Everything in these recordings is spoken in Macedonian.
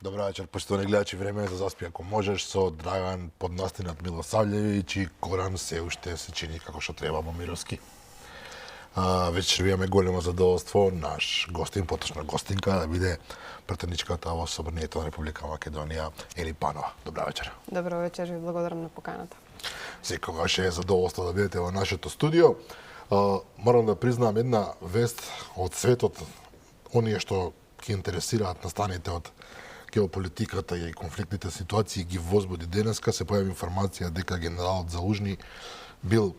Добра вечер, поштовани гледачи, време е за заспи ако можеш со Драган Поднастинат Милосављевиќ и Коран се уште се чини како што треба Момировски. Вечер имаме големо задоволство наш гостин, поточна гостинка, да биде пратеничката во Собранието на Република Македонија Ели Панова. Добра вечер. Добро вечер, ви благодарам на поканата. Секогаш е задоволство да бидете во нашето студио. Морам да признам една вест од светот, оние што ќе интересираат настаните од геополитиката и конфликтните ситуации ги возбуди денеска. Се појави информација дека генералот Залужни бил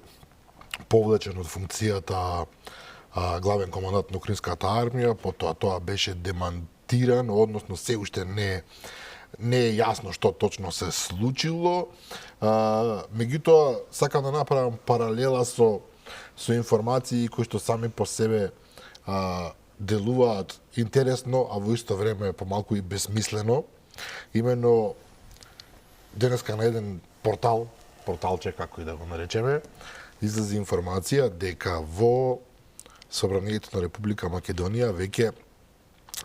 повлечен од функцијата главен командант на украинската армија, потоа тоа беше демантиран, односно се уште не е јасно што точно се случило. Меѓутоа, сакам да направам паралела со информации кои што сами по себе делуваат интересно, а во исто време помалку и безсмислено. Именно денеска на еден порталче, како и да го наречеме, излезе информација дека во Собранието на Република Македонија веќе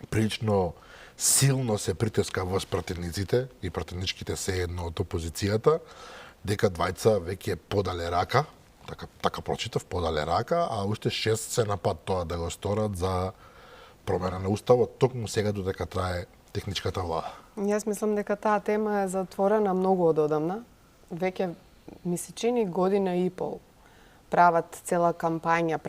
прилично силно се притиска врз пратениците и пратеничките се едно од опозицијата, дека двајца веќе подале рака, така прочитав, подале рака, а уште 6 се на пат тоа да го сторат за промена на уставот, токму сега додека трае техничката влада. Јас мислам дека таа тема е затворена многу одамна. Веќе ми се чини година и пол. Правеа цела кампања,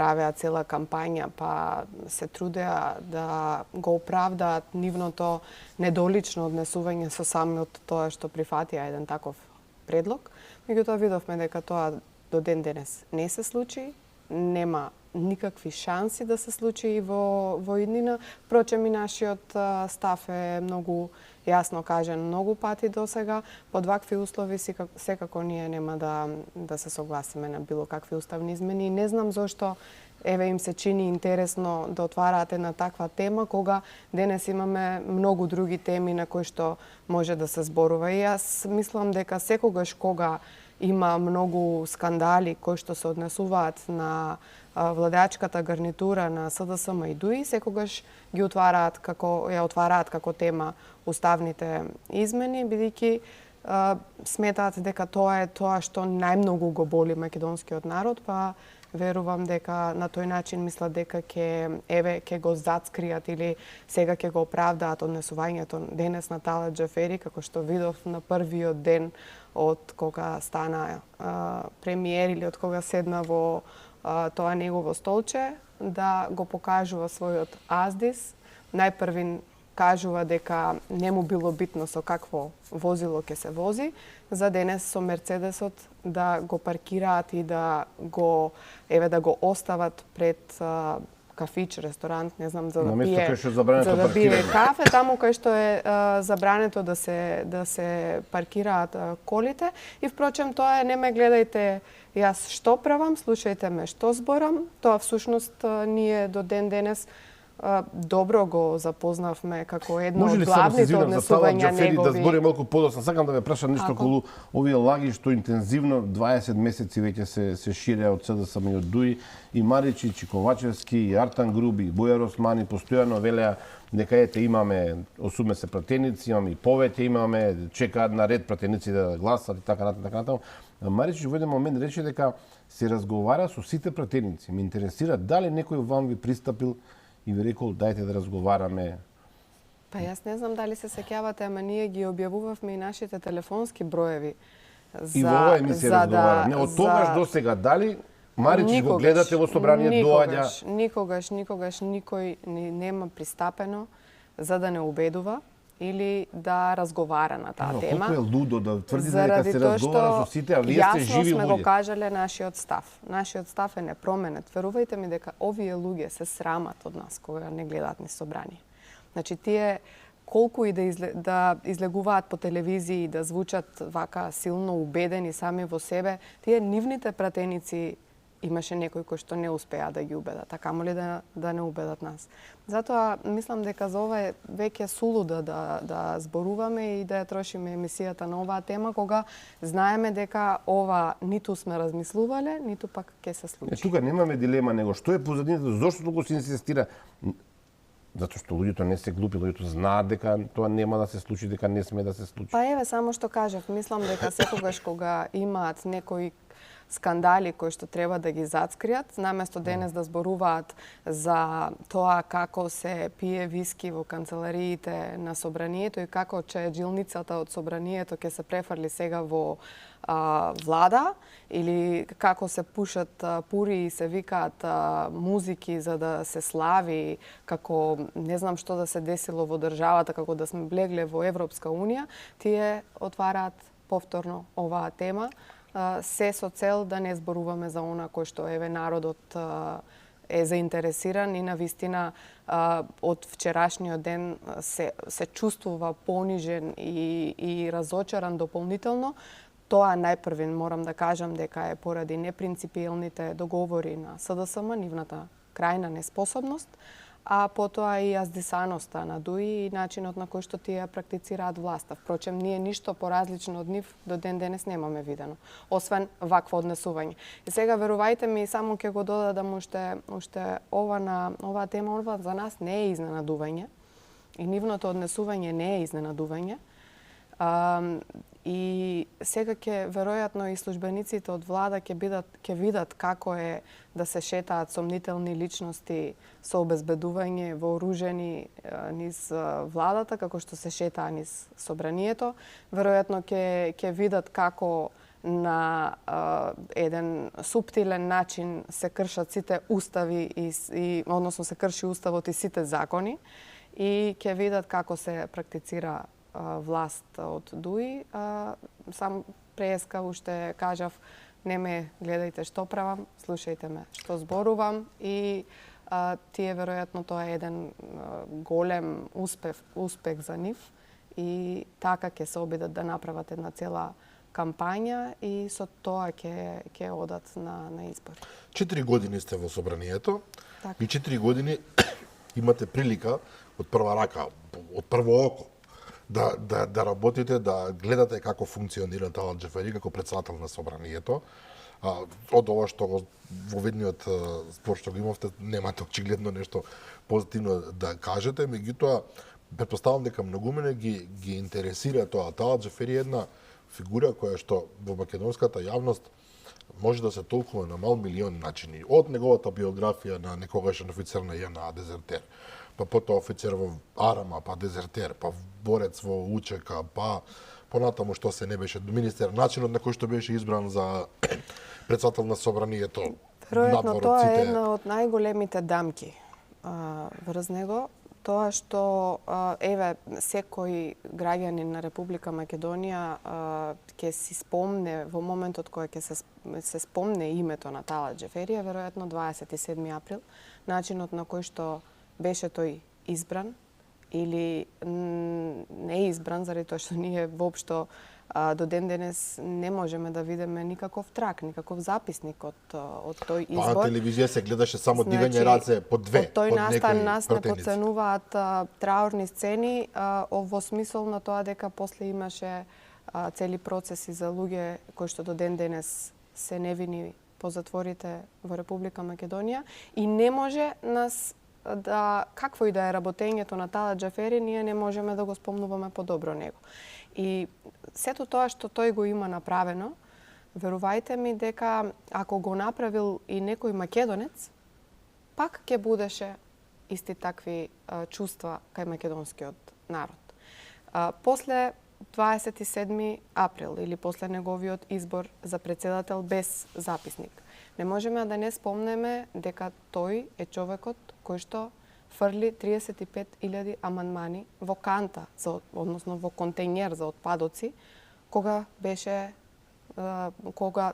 па се трудеа да го оправдаат нивното недолично однесување со самиот тоа што прифатија еден таков предлог. Меѓутоа видовме дека тоа до ден денес не се случи, нема никакви шанси да се случи и во иднина. Впрочем, и нашиот став е многу јасно кажен многу пати до сега. Под вакви услови секако ние нема да се согласиме на било какви уставни измени. Не знам зошто им се чини интересно да отвараат една таква тема, кога денес имаме многу други теми на кои што може да се зборува. И јас мислам дека секогаш кога има многу скандали кои што се однесуваат на владеачката гарнитура на СДСМ и ДУИ, секогаш ги отвараат како тема уставните измени, бидејќи сметаат дека тоа е тоа што најмногу го боли македонскиот народ, па верувам дека на тој начин мислат дека ќе го зацкријат или сега ќе го оправдаат однесувањето денес на Талат Џафери, како што видов на првиот ден од кога стана премиер или од кога седна во тоа негово столче, да го покажува својот аздис. Најпрвин кажува дека не му било битно со какво возило ќе се вози, за денес со Мерцедесот да го паркираат и да го остават пред кафич, ресторант, не знам, за да пие кафе, таму кај што е забрането да се паркираат колите. И впрочем тоа не ме гледајте јас што правам, слушајте ме што зборам. Тоа всушност ние до ден денес добро го запознавме како едно од главните однесувања негови. Да зборим малку подоцна. Сакам да ве прашам нешто околу овие лаги што интензивно 20 месеци веќе се ширеа од СДСМ и од ДУИ, и Маричи, Чиковачевски, и Артан Груби, и Бојар Османи постојано велеа дека имаме 80 пратеници, имаме и повеќе, имаме чекаат на ред пратеници да гласат и така натаму. Маричи во еден момент рече дека се разговара со сите пратеници. Ме интересира дали некој вам ви пристапил и ви рекол дајте да разговараме. Па јас не знам дали се сеќавате, ама ние ги објавувавме и нашите телефонски броеви и во оваа емисија разговараме. Од тогаш до сега дали Маричи го гледате во собрание доаѓа? Никогаш никој нема пристапено за да не убедува или да разговара на таа тема. Колку е лудо да тврдите дека се разговара со сите, а вие сте живи луѓе. Јасно сме го кажале нашиот став. Нашиот став е непроменет. Верувајте ми дека овие луѓе се срамат од нас кога не гледаат ни собрание. Значи тие колку и да излегуваат по телевизии и да звучат вака силно убедени сами во себе, тие нивните пратеници имаше некои кои што не успеа да ги убедат, а камоли да не убедат нас. Затоа мислам дека за ова е веќе сулудо да зборуваме и да ја трошиме емисијата на оваа тема, кога знаеме дека ова ниту сме размислувале, ниту пак ќе се случи. Тука немаме дилема, него што е позадината, зошто толку се инсистира затоа што луѓето не се глупи, луѓето знаат дека тоа нема да се случи, дека не сме да се случи. Па еве, само што кажав, мислам дека секогаш кога имаат некои скандали кои што треба да ги зацкријат, наместо денес да зборуваат за тоа како се пие виски во канцелариите на собранието и како чајаджилницата од собранието ќе се префрли сега во влада, или како се пушат пури и се викаат музики за да се слави, како не знам што да се десило во државата, како да сме влегле во Европска унија, тие отвараат повторно оваа тема, се со цел да не зборуваме за она кој што еве народот е заинтересиран и навистина од вчерашниот ден се чувствува понижен и разочаран дополнително. Тоа најпрвен морам да кажам дека е поради непринципиелните договори на СДСМ, нивната крајна неспособност, а потоа и јаздисаноста на ДУИ и начинот на кој што тие практицираат власта. Впрочем, ние ништо поразлично од нив до ден денес немаме видено, освен вакво однесување. И сега, верувајте ми, само ќе го додадам уште оваа тема, ова за нас не е изненадување и нивното однесување не е изненадување. И сега ќе веројатно и службениците од влада ќе видат како е да се шетаат сомнителни личности со обезбедување вооружени низ владата, како што се шетаа низ собранието. Веројатно ќе видат како на еден суптилен начин се кршат сите устави и односно се крши уставот и сите закони и ќе видат како се практицира власт од ДУИ. Сам преска уште кажав, не ме гледајте што правам, слушајте ме што зборувам и тие веројатно тоа е еден голем успех за нив и така ќе се обидат да направат една цела кампања и со тоа ќе одат на избори. 4 години сте во собранието Так. и 4 години имате прилика од прва рака, од прво око, да работите, да гледате како функционира Талат Џафери како претседател на собранието. Од ова што во ведниот спор што го имавте, немате очигледно нешто позитивно да кажете, меѓутоа претпоставам дека многумина ги интересира тоа. Талат Џафери е една фигура која што во македонската јавност може да се толкува на мал милион начини. Од неговата биографија на некогашен офицер на JNA, дезертер, па потоа офицер во Арама, па дезертер, па борец во УЧК, па понатаму што се не беше министер, начинот на кој што беше избран за претседател на собранието. Веројатно тоа е една од најголемите дамки врз него. Тоа што еве секој граѓанин на Република Македонија ќе си спомне во моментот кога ќе се спомне името на Талат Џафери, веројатно 27 април, начинот на кој што беше тој избран или не избран, заради тоа што ние воопшто до ден денес не можеме да видиме никаков трак, никаков записник од тој избор. Па на телевизија се гледаше само дигање раце по две. Од тој настан нас не подценуваат траурни сцени во смисол на тоа дека после имаше цели процеси за луѓе кои што до ден денес се невини по затворите во Република Македонија и не може нас какво и да е работењето на Талат Џафери, ние не можеме да го спомнуваме подобро него. И сето тоа што тој го има направено, верувајте ми дека ако го направил и некој македонец, пак ќе будеше исти такви чувства кај македонскиот народ. После 27 април или после неговиот избор за претседател без записник, не можеме да не спомнеме дека тој е човекот кој што фрли 35.000 амандмани во канта, односно во контејнер за отпадоци, кога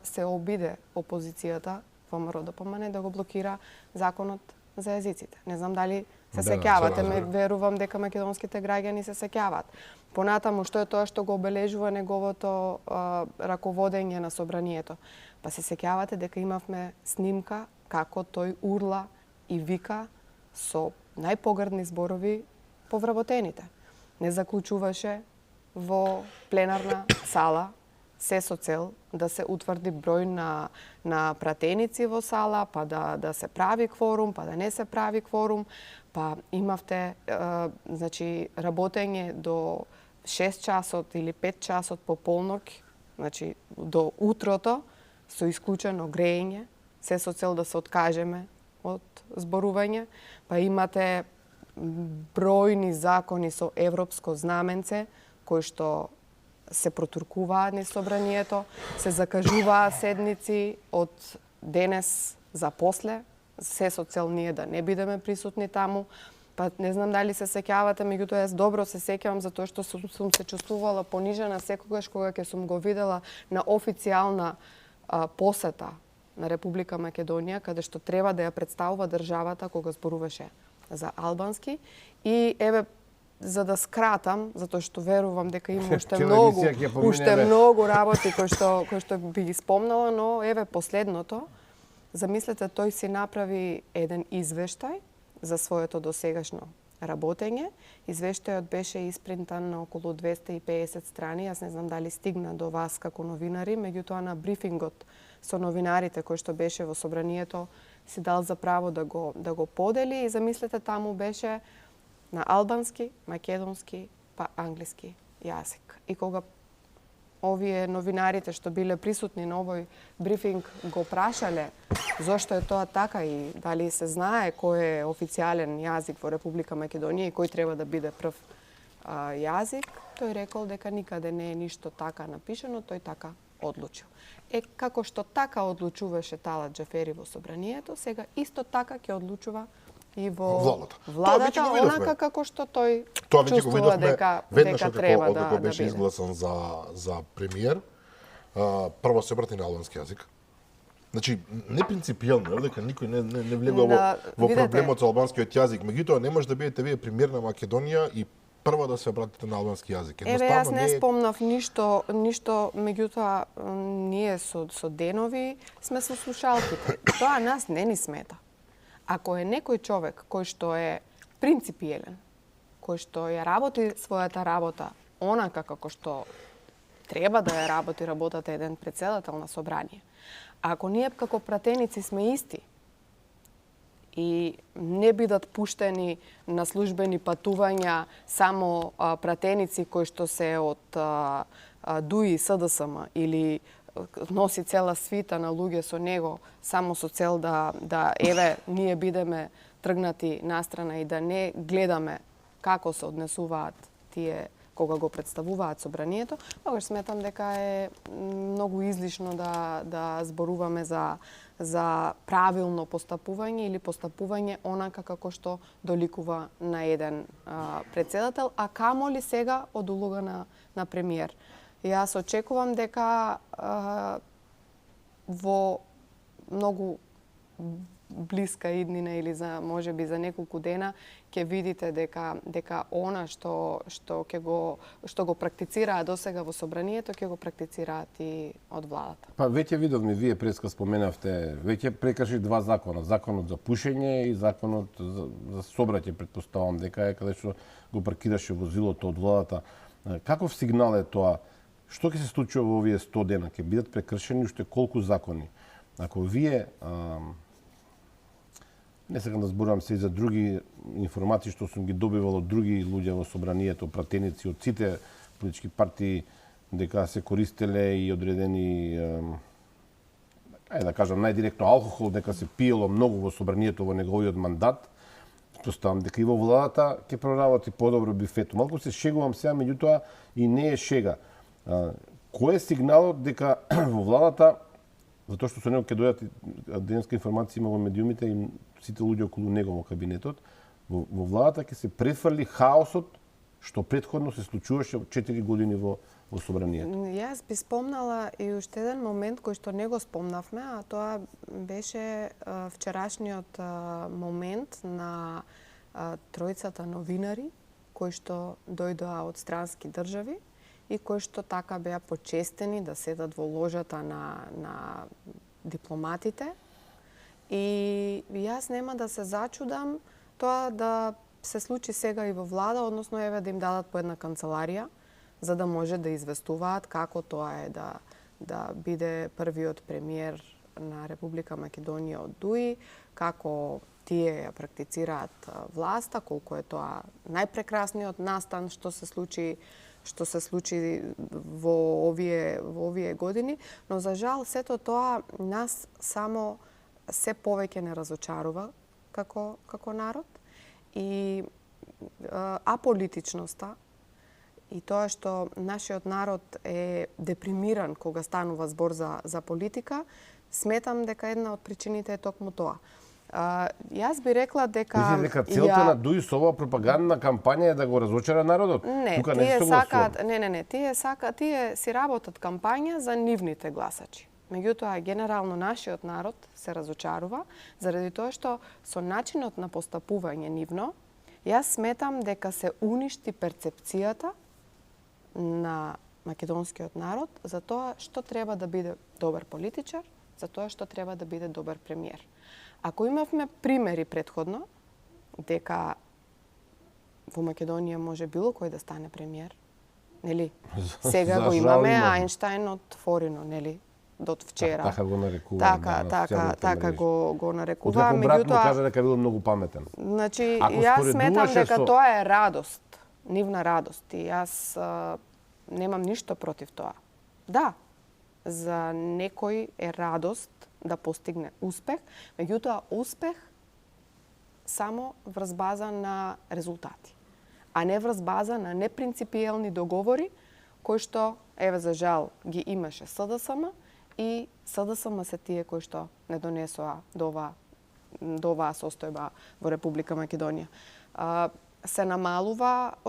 се обиде опозицијата ВМРО ДПМН да го блокира законот за езиците. Не знам дали се сеќавате, верувам дека македонските граѓани се сеќаваат. Понатаму, што е тоа што го обележува неговото раководење на собранието? Па се сеќавате дека имавме снимка како тој урла и вика со најпогрдни зборови по вработените. Не заклучуваше во пленарна сала се со цел да се утврди број на пратеници во сала, па да се прави кворум, па да не се прави кворум, па имавте значи работење до 6 часот или 5 часот по полнок, значи до утрото со исклучено грејење, се со цел да се откажеме од зборување, па имате бројни закони со европско знаменце кои што се протуркуваат низ собранието, се закажуваат седници од денес за после, се со цел ние да не бидеме присутни таму. Па не знам дали се сеќавате, меѓутоа јас добро се сеќавам затоа што сум се чувствувала понижена секогаш кога ќе сум го видела на официјална посета на Република Македонија, каде што треба да ја представува државата кога зборуваше за албански. И еве, за да скратам, затоа што верувам дека има уште многу работи кои што би ги спомнала, но еве последното. Замислете, тој си направи еден извештај за своето досегашно работење. Извештајот беше испринтан на околу 250 страни. Јас не знам дали стигна до вас како новинари, меѓутоа на брифингот со новинарите кој што беше во собранието си дал за право да го подели и замислете, таму беше на албански, македонски, па англиски јазик. И кога овие новинарите што биле присутни на овој брифинг го прашале зошто е тоа така и дали се знае кој е официјален јазик во Република Македонија и кој треба да биде прв јазик, тој рекол дека никаде не е ништо така напишано, тој така одлучил. Како што така одлучуваше Талат Џафери во собранието, сега исто така ќе одлучува и во владата, онака како што тој чувствува дека треба да како беше изгласан за премиер. Прво се обрати на албански јазик. Значи, не принципијално, дека никој не влегува во проблемот со албанскиот јазик, меѓутоа не може да бидете вие премиер на Македонија и прво да се обратите на албански јазик. Еве, јас не спомнав ништо, меѓутоа ние со денови сме со слушалките. Тоа нас не ни смета. Ако е некој човек кој што е принципиелен, кој што ја работи својата работа онака како што треба да ја работи работата еден претседател на собрание, ако ние како пратеници сме исти и не бидат пуштени на службени патувања само пратеници кои што се од ДУИ, СДСМ или носи цела свита на луѓе со него само со цел да еве ние бидеме тргнати настрана и да не гледаме како се однесуваат тие кога го представуваат собранието, тогаш сметам дека е многу излишно да зборуваме за правилно постапување или постапување онака како што доликува на еден претседател, а камоли сега од улога на премиер. Јас очекувам дека во многу блиска иднина или за можеби за неколку дена ќе видите дека она што го практицираат досега во собранието ќе го практицираат и од владата. Па веќе видовме, вие преска споменавте, веќе прекрши два закона, законот за пушење и законот за собрање, претпоставам дека е каде што го паркираше возилото од владата. Каков сигнал е тоа? Што ќе се случи во овие 100 дена? Ќе бидат прекршени уште колку закони? Ако вие не сакам да зборувам се и за други информации што сум ги добивал од други луѓе во собранието, пратеници од сите политички партии, дека се користеле и одредени, ајде да кажам најдиректно алкохол, дека се пиело многу во собранието во неговиот мандат. Поставам дека и во владата ќе проработи подобро бифето. Малку се шегувам сега, меѓутоа и не е шега. Кој е сигналот дека во владата, затоа што со него ќе дојдат денеска информација има во медиумите и сите луѓе околу него во кабинетот, во владата ќе се префрли хаосот што претходно се случуваше 4 години во собранието. Јас би спомнала и уште еден момент кој што не го спомнавме, а тоа беше вчерашниот момент на тројцата новинари кои што дојдоа од странски држави и кои што така беа почестени да седат во ложата на дипломатите. И јас нема да се зачудам тоа да се случи сега и во влада, односно еве да им дадат по една канцеларија, за да може да известуваат како тоа е да да биде првиот премиер на Република Македонија од ДУИ, како тие ја практицираат власта, колку е тоа најпрекрасниот настан што се случи во овие години, но за жал сето тоа нас само се повеќе не разочарува како народ и аполитичноста и тоа што нашиот народ е депримиран кога станува збор за политика, сметам дека една од причините е токму тоа. Јас би рекла дека... Мислите дека целта на ДУИ со оваа пропагандна кампања е да го разочара народот? Не, Тука тие сакаат, тие си работат кампања за нивните гласачи. Меѓутоа, генерално нашиот народ се разочарува, заради тоа што со начинот на постапување нивно, јас сметам дека се уништи перцепцијата на македонскиот народ за тоа што треба да биде добар политичар, за тоа што треба да биде добар премиер. Ако имавме примери претходно, дека во Македонија може било кој да стане премиер, нели? Сега го имаме Ајнштајн од Форино, нели? Од вчера. Така го нарекува. Така го нарекува. Од брат му кажа дека бил многу паметен. Значи, јас сметам дека тоа е радост, нивна радост. И јас немам ништо против тоа. Да, за некој е радост да постигне успех, меѓутоа успех само врз база на резултати, а не врз база на непринципиелни договори кои што, еве за жал, ги имаше СДСМ и СДСМ се тие кои што не донесоа до оваа состојба во Република Македонија. Се намалуваат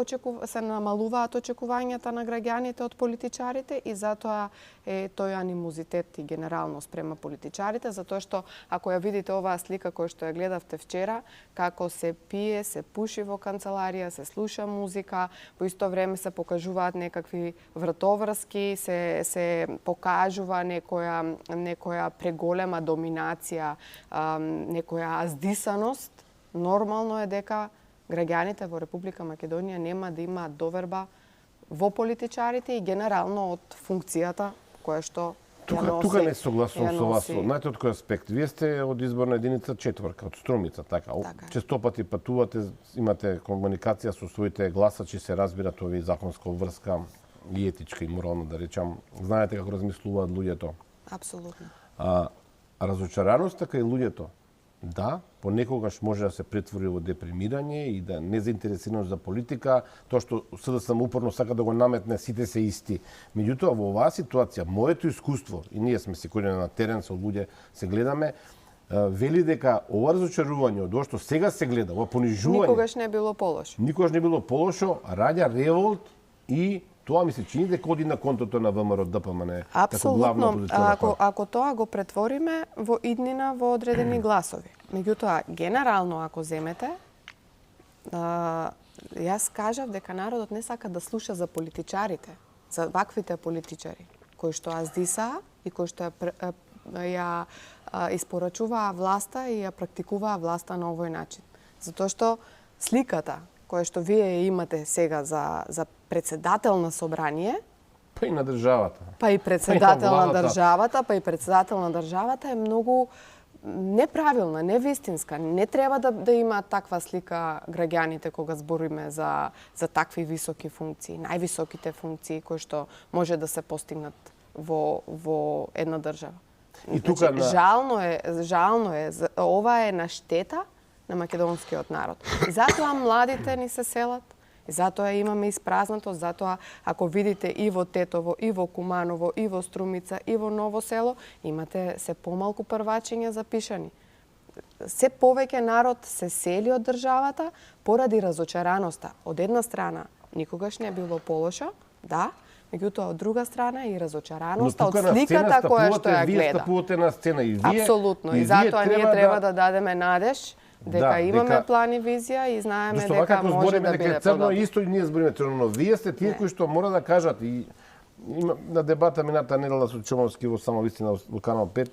очекувањата на граѓаните од политичарите и затоа е тој анимозитет и генерално спрема политичарите, затоа што ако ја видите оваа слика која што ја гледавте вчера, како се пие, се пуши во канцеларија, се слуша музика, во исто време се покажуваат некакви вратоврски, се покажува некоја преголема доминација, некоја аздисаност, нормално е дека граѓаните во Република Македонија нема да имаат доверба во политичарите и генерално од функцијата која што ја носи. Тука не согласувам со вас. Знаете од кој аспект? Вие сте од изборна единица 4, од Струмица, така. Често пати патувате, имате комуникација со своите гласачи, се разбират овие законска врска и етичка и морална, да речам. Знаете како размислуваат луѓето? Апсолутно. Разочараноста кај луѓето, да, понекогаш може да се претвори во депримирање и да незаинтересираност за политика, тоа што СДСМ упорно сака да го наметне сите се исти. Меѓутоа во оваа ситуација, моето искуство, и ние сме секојдневно на терен со луѓе се гледаме, вели дека ова разочарување од ова што сега се гледа, ова понижување, никогаш не било полошо. Никогаш не било полошо, раѓа револт и тоа ми се чини дека оди на контото на ВМРО ДПМН како главна опозициона партија. Ако тоа го претвориме во иднина во одредени гласови. Меѓутоа, генерално ако земете, јас кажав дека народот не сака да слуша за политичарите, за ваквите политичари, кои што аздисаа и кои што ја испорачуваа власта и ја практикуваа власта на овој начин. Затоа што сликата која што вие имате сега за председател на собрание, па и на државата. Па и председател на државата, е многу неправилна, невистинска. Не треба да имаат таква слика граѓаните кога збориме за такви високи функции, највисоките функции кои што може да се постигнат во една држава. И тука жално е, ова е на штета на македонскиот народ. И затоа младите ни се селат, и затоа имаме испразнатост, затоа ако видите и во Тетово, и во Куманово, и во Струмица, и во Ново село, имате се помалку првачиња запишани. Се повеќе народ се сели од државата поради разочараноста. Од една страна, никогаш не било полошо, да, меѓутоа од друга страна и разочараноста од сликата која што ја гледа. Вие стапувате на сцена и вие... Апсолутно, и затоа ние треба да дадеме надеж дека имаме план и визија и знаеме дека може да биде црно исто и ние збориме црно, но вие сте тие кои што мора да кажат и на дебата мината недела со Чомовски во Само вистина во Канал 5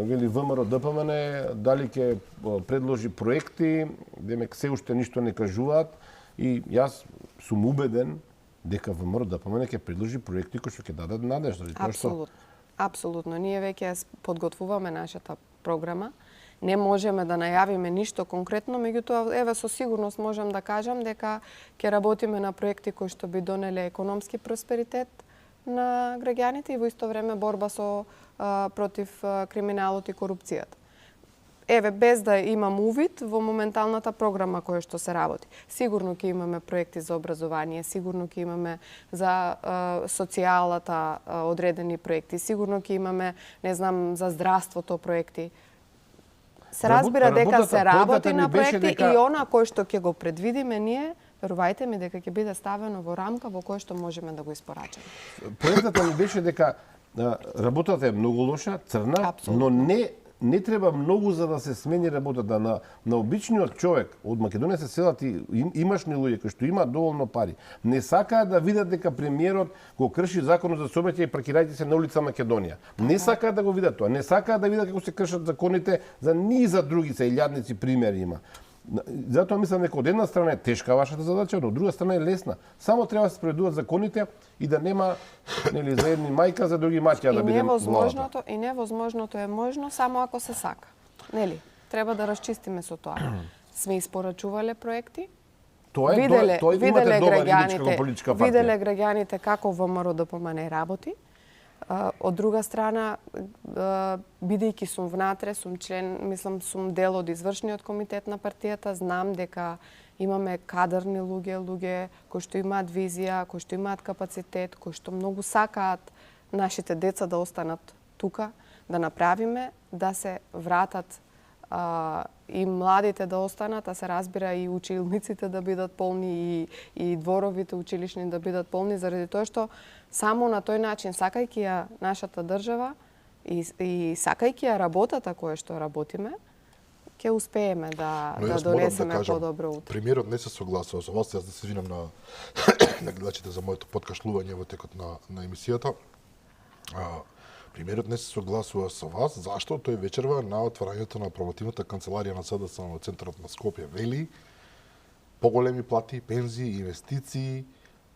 вели ВМРО ДПМН дали ќе предложи проекти, демек се уште ништо не кажуваат и јас сум убеден дека ВМРО ДПМН ќе предложи проекти кои што ќе дадат надеж, затоа што Апсолутно. Ние веќе ја подготвуваме нашата програма. Не можеме да најавиме ништо конкретно, меѓутоа, еве, со сигурност можам да кажам дека ќе работиме на проекти кои што би донеле економски просперитет на граѓаните и во исто време борба против криминалот и корупцијата. Еве, без да имам увид во моменталната програма која што се работи. Сигурно ќе имаме проекти за образование, сигурно ќе имаме за социјалата одредени проекти, сигурно ќе имаме, не знам, за здравството проекти. Се разбира дека се работи на проекти и она кој што ќе го предвидиме ние, верувајте ми дека ќе биде ставено во рамка во која што можеме да го испорачаме. Поентата ми беше дека работата е многу лоша, црна, но не треба многу за да се смени работата на обичниот човек. Од Македонија се селат и имашни луѓе кои што имаат доволно пари. Не сакаат да видат дека премиерот го крши законот за сообраќај и паркирајте се на улица Македонија. Не сакаат да го видат тоа. Не сакаат да видат како се кршат законите за низа други се илјадници примери има. Затоа мислам дека од една страна е тешка вашата задача, но од друга страна е лесна. Само треба да се спроведуваат законите и да нема, нели, за едни мајка, за други маќа да биде владата. И невозможното е можно само ако се сака. Нели? Треба да расчистиме со тоа. Сме испорачувале проекти. Виделе граѓаните како ВМРО ДПМНЕ работи. Од друга страна, бидејќи сум внатре, сум член, мислам, сум дел од извршниот комитет на партијата, знам дека имаме кадарни луѓе кои што имаат визија, кои што имаат капацитет, кои што многу сакаат нашите деца да останат тука, да направиме, да се вратат и младите да останат, а се разбира и училниците да бидат полни и дворовите училишни да бидат полни, заради тоа што само на тој начин, сакајќи ја нашата држава и сакајќи ја работата која што работиме, ќе успееме да донесеме подобро утре. Премиерот не се согласува со вас, јас да се извинам на гледачите за моето подкашлување во текот на емисијата. Премиерот не се согласува со вас, зашто тој вечерва на отварањето на промотивната канцеларија на СДСМ во центарот на Скопје вели поголеми плати, пензии, инвестиции,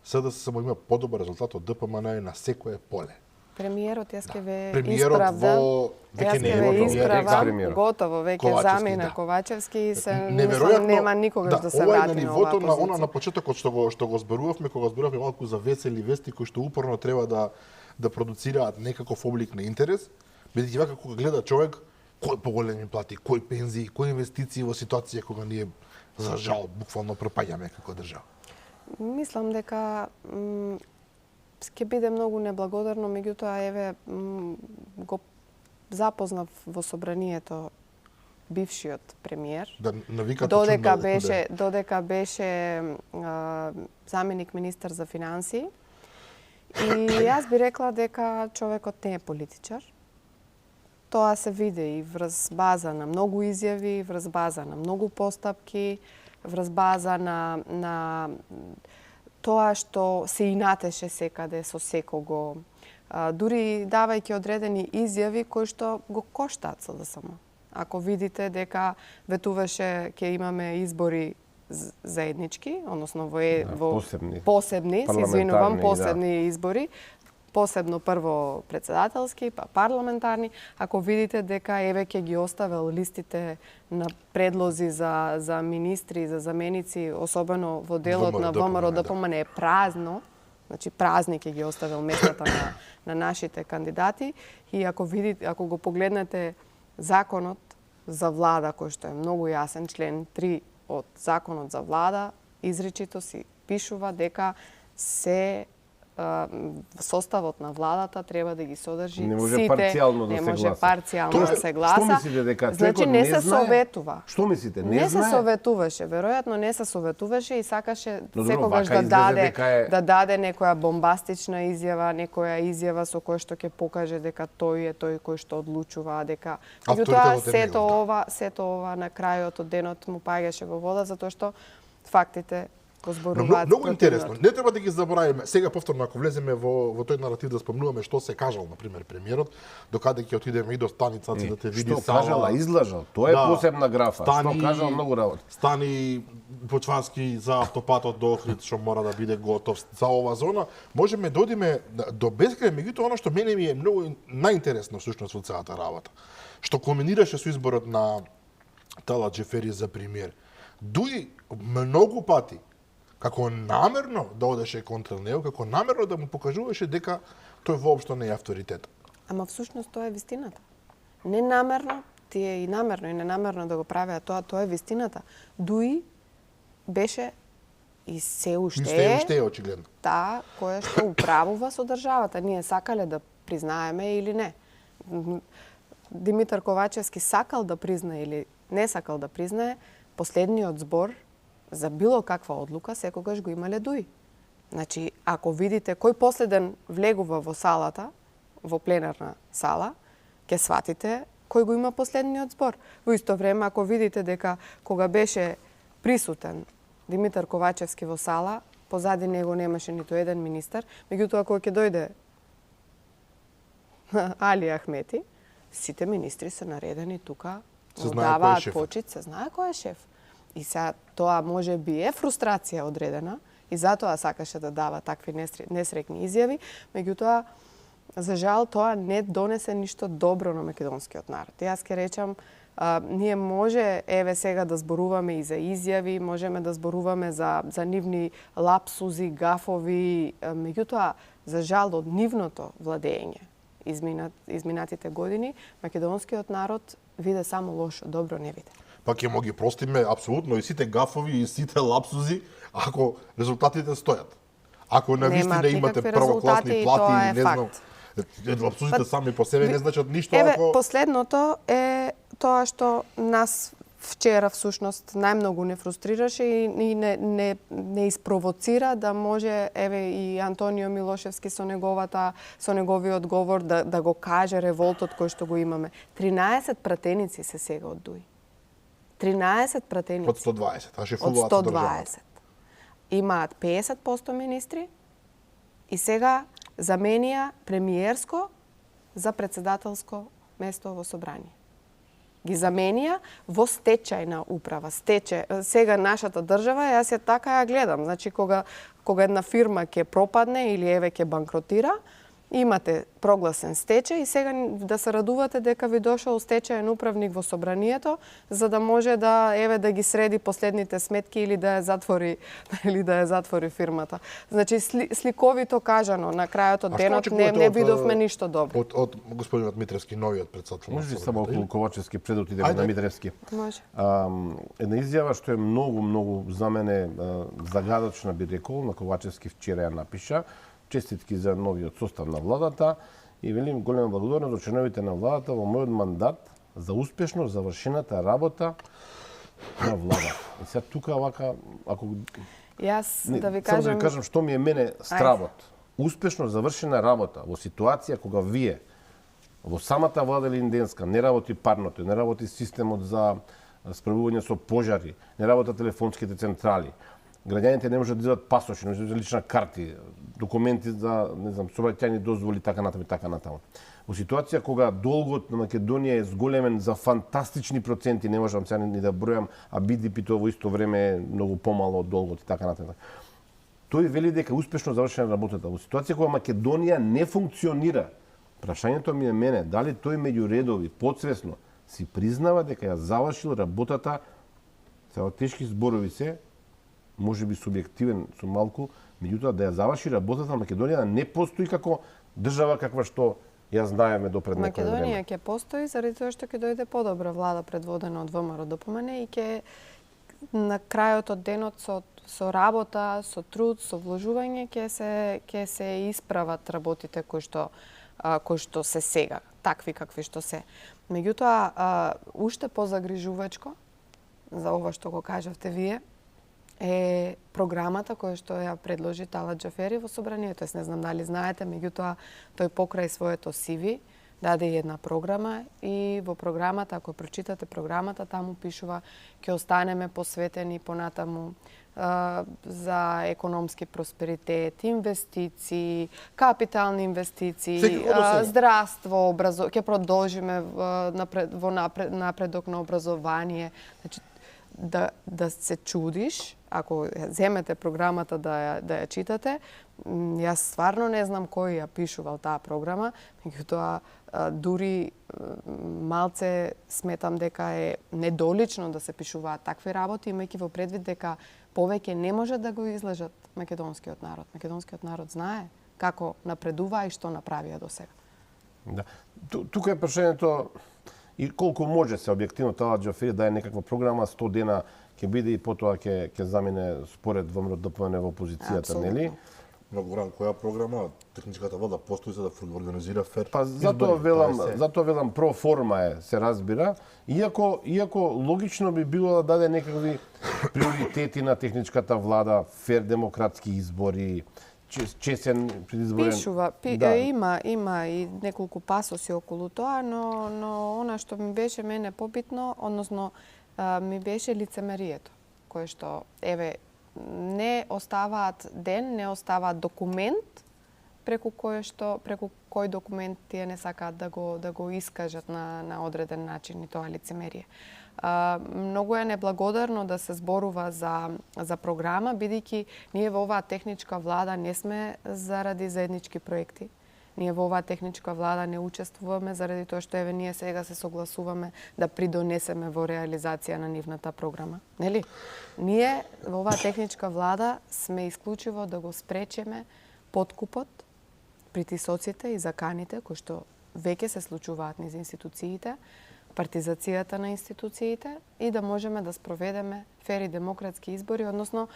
СДСМ има подобар резултат од ДПМН на секое поле. Премиерот јас ќе ве исправам, готово, веќе замина Ковачевски и нема никогаш да се врати на оваа позиција. Ова е на нивото на почетокот што го зборувавме, кога зборувавме малку за весели вести кои што упорно треба да продуцираат некаков облик на интерес, бидејќи вака кога гледа човек кој поголеми плати, кој пензии, кој инвестиции во ситуација кога ние за жал буквално пропаѓаме како држава. Мислам дека ќе биде многу неблагодарно, меѓутоа еве го запознав во собранието бившиот премиер. Да навикате додека беше заменик министар за финансии. И јас би рекла дека човекот не е политичар. Тоа се види и врз база на многу изјави, врз база на многу постапки, врз база на тоа што се инатеше секаде со секого, дури давајќи одредени изјави кои што го коштаат СДСМ. Ако видите дека ветуваше ќе имаме избори заеднички, односно посебни, се извинувам, посебни избори, посебно прво председателски, па парламентарни, ако видите дека еве ќе ги оставил листите на предлози за министри, за заменици, особено во делот на ВМРО ДПМНЕ е празно, значи празни ќе ги оставил местата на нашите кандидати, и ако го погледнете законот за влада кој што е многу јасен, член 3 од законот за влада, изричито си пишува дека составот на владата треба да ги содржи сите, не може парцијално да се гласа. Што мислите дека значи не се советува. Што мислите? Не се советуваше, веројатно не се советуваше и сакаше секогаш да даде некоја бомбастична изјава, некоја изјава со која што ќе покаже дека тој е тој кој што одлучува, дека меѓутоа сето ова на крајот од денот му паѓаше во вода затоа што фактите го зборуваат. Многу интересно. Не треба да ги заборавиме. Сега повторно ако влеземе во тој наратив да спомнуваме што се кажал на пример премиерот, докаде ќе отидеме и до станицата да те види Што сала. кажал, а излажал, тоа е посебна графа. Што кажал, многу работа. Стани Почвански за автопатот до Охрид што мора да биде готов за ова зона. Можеме да одиме до безкрај, меѓутоа она што мене ми е многу најинтересно всушност во целата работа, што кулминираше со изборот на Талат Џефери за премиер. Дуи многу пати како намерно да одеше контра него, како намерно да му покажуваше дека тој воопшто не е авторитет. Ама всушност тоа е вистината. Не намерно, тие и намерно и ненамерно да го правеа тоа е вистината. Дуи беше и се уште е очигледно. Таа која што управува со државата. Ние сакале да признаеме или не. Димитар Ковачевски сакал да признае или не сакал да признае, последниот збор за било каква одлука секогаш го имале Дуи. Значи, ако видите кој последен влегува во салата, во пленарна сала, ќе сватите кој го има последниот збор. Во исто време, ако видите дека кога беше присутен Димитар Ковачевски во сала, позади него немаше ниту еден министар, меѓутоа кога ќе дојде Али Ахмети, сите министри се наредени тука, се даваат почит, се знае кој е шеф. И сега тоа може би е фрустрација одредена и затоа сакаше да дава такви несрекни изјави, меѓутоа за жал тоа не донесе ништо добро на македонскиот народ. Јас ќе речам, ние може еве сега да зборуваме и за изјави, можеме да зборуваме за нивни лапсузи, гафови, меѓутоа за жал од нивното владење изминатите години, македонскиот народ виде само лошо, добро не виде. Па ќе му ги простиме апсолутно и сите гафови и сите лапсузи ако резултатите стојат. Ако навистина имате првокласни плати или не знам, лапсузите сами по себе не значат ништо ако... Последното е тоа што нас вчера всушност најмногу не фрустрираше и не испровоцира да може еве и Антонио Милошевски со неговиот говор да го каже револтот кој што го имаме. 13 пратеници се сега од Дуи. 13 пратеници. Од 120, а шефуваат од 120. Имаат 50% министри и сега заменија премиерско за председателско место во собрание. Ги заменија во стечајна управа. Сега нашата држава, јас ја така ја гледам. Значи, кога една фирма ќе пропадне или еве ќе банкротира, имате прогласен стечај и сега да се радувате дека ви дошол стечајен управник во собранието за да може да ги среди последните сметки или да ја затвори фирмата. Значи сликовито кажано на крајот од денот не видовме ништо добро. Од господинот Митревски, новиот председател. Може ли само околу Ковачевски пред да отидеме на Митревски? Може. Една изјава што е многу за мене загадочна би рекол, на Ковачевски вчера ја напиша. Честитки за новиот состав на владата и велим голема благодарност за членовите на владата во мојот мандат за успешно завршената работа на владата. И сега тука вака, ако... Јас да ви кажам... Само да ви кажам што ми е мене стравот. Успешно завршена работа во ситуација кога вие во самата влада Линденска не работи парното, не работи системот за справување со пожари, не работат телефонските централи, граѓаните не можат да изедат пасоши, не можат да лична карти, документи за, не знам, сообраќајни дозволи, така натаму. Во ситуација кога долгот на Македонија е зголемен за фантастични проценти, не можам сега ни да бројам, а BDP-то во исто време е многу помало од долгот и така натаму. Тој вели дека успешно завршена работата. Во ситуација кога Македонија не функционира, прашањето ми е мене, дали тој меѓу редови, подсвесно, си признава дека ја завршил работата, сега тешки зборови се, може би субјективен со малку, меѓутоа да ја заврши работата на Македонија не постои како држава каква што ја знаеме допред некој време. Македонија ќе постои заради тоа што ќе дојде подобра влада предводена од ВМРО ДПМН и ќе на крајот од денот со работа, со труд, со вложување ќе се исправат работите кои што се сега, такви какви што се. Меѓутоа, уште позагрижувачко за ова што го кажавте вие, е програмата која што ја предложи Талат Џефери во собранието. Не знам дали знаете, меѓутоа тој покрај своето CV даде една програма и во програмата, ако прочитате програмата, таму пишува ќе останеме посветени понатаму за економски просперитет, инвестиции, капитални инвестиции, здравство, ќе продолжиме во напредок на образование. Значи, да се чудиш, ако земете програмата да ја читате, јас стварно не знам кој ја пишувал таа програма, меѓутоа дури малце сметам дека е недолично да се пишуваат такви работи, имајќи во предвид дека повеќе не може да го излежат македонскиот народ. Македонскиот народ знае како напредува и што направија до сега. Да. Тука е прашањето и колку може се објективно Талат Џафери да е некаква програма 100 дена ќе биде и потоа ќе замине според ВМРО ДПМН во опозицијата, нели? Многу рано која програма техничката влада постои за да организира фер. Па затоа велам про форма е, се разбира, иако логично би било да даде некакви приоритети на техничката влада, фер демократски избори, честен предизборен. Пишува, има и неколку пасоси околу тоа, но она што ми беше мене побитно, односно ми беше лицемерието, кое што не оставаат ден, не оставаат документ преку кој документ тие не сакаат да го искажат на одреден начин, и тоа лицемерие. Многу е неблагодарно да се зборува за програма, бидејќи ние во оваа техничка влада не сме заради заеднички проекти. Ние во оваа техничка влада не учествуваме заради тоа што ние сега се согласуваме да придонесеме во реализација на нивната програма. Нели? Ние во оваа техничка влада сме исклучиво да го спречеме подкупот, притисоците и заканите кои што веќе се случуваат низ институциите, партизацијата на институциите и да можеме да спроведеме фери демократски избори, односно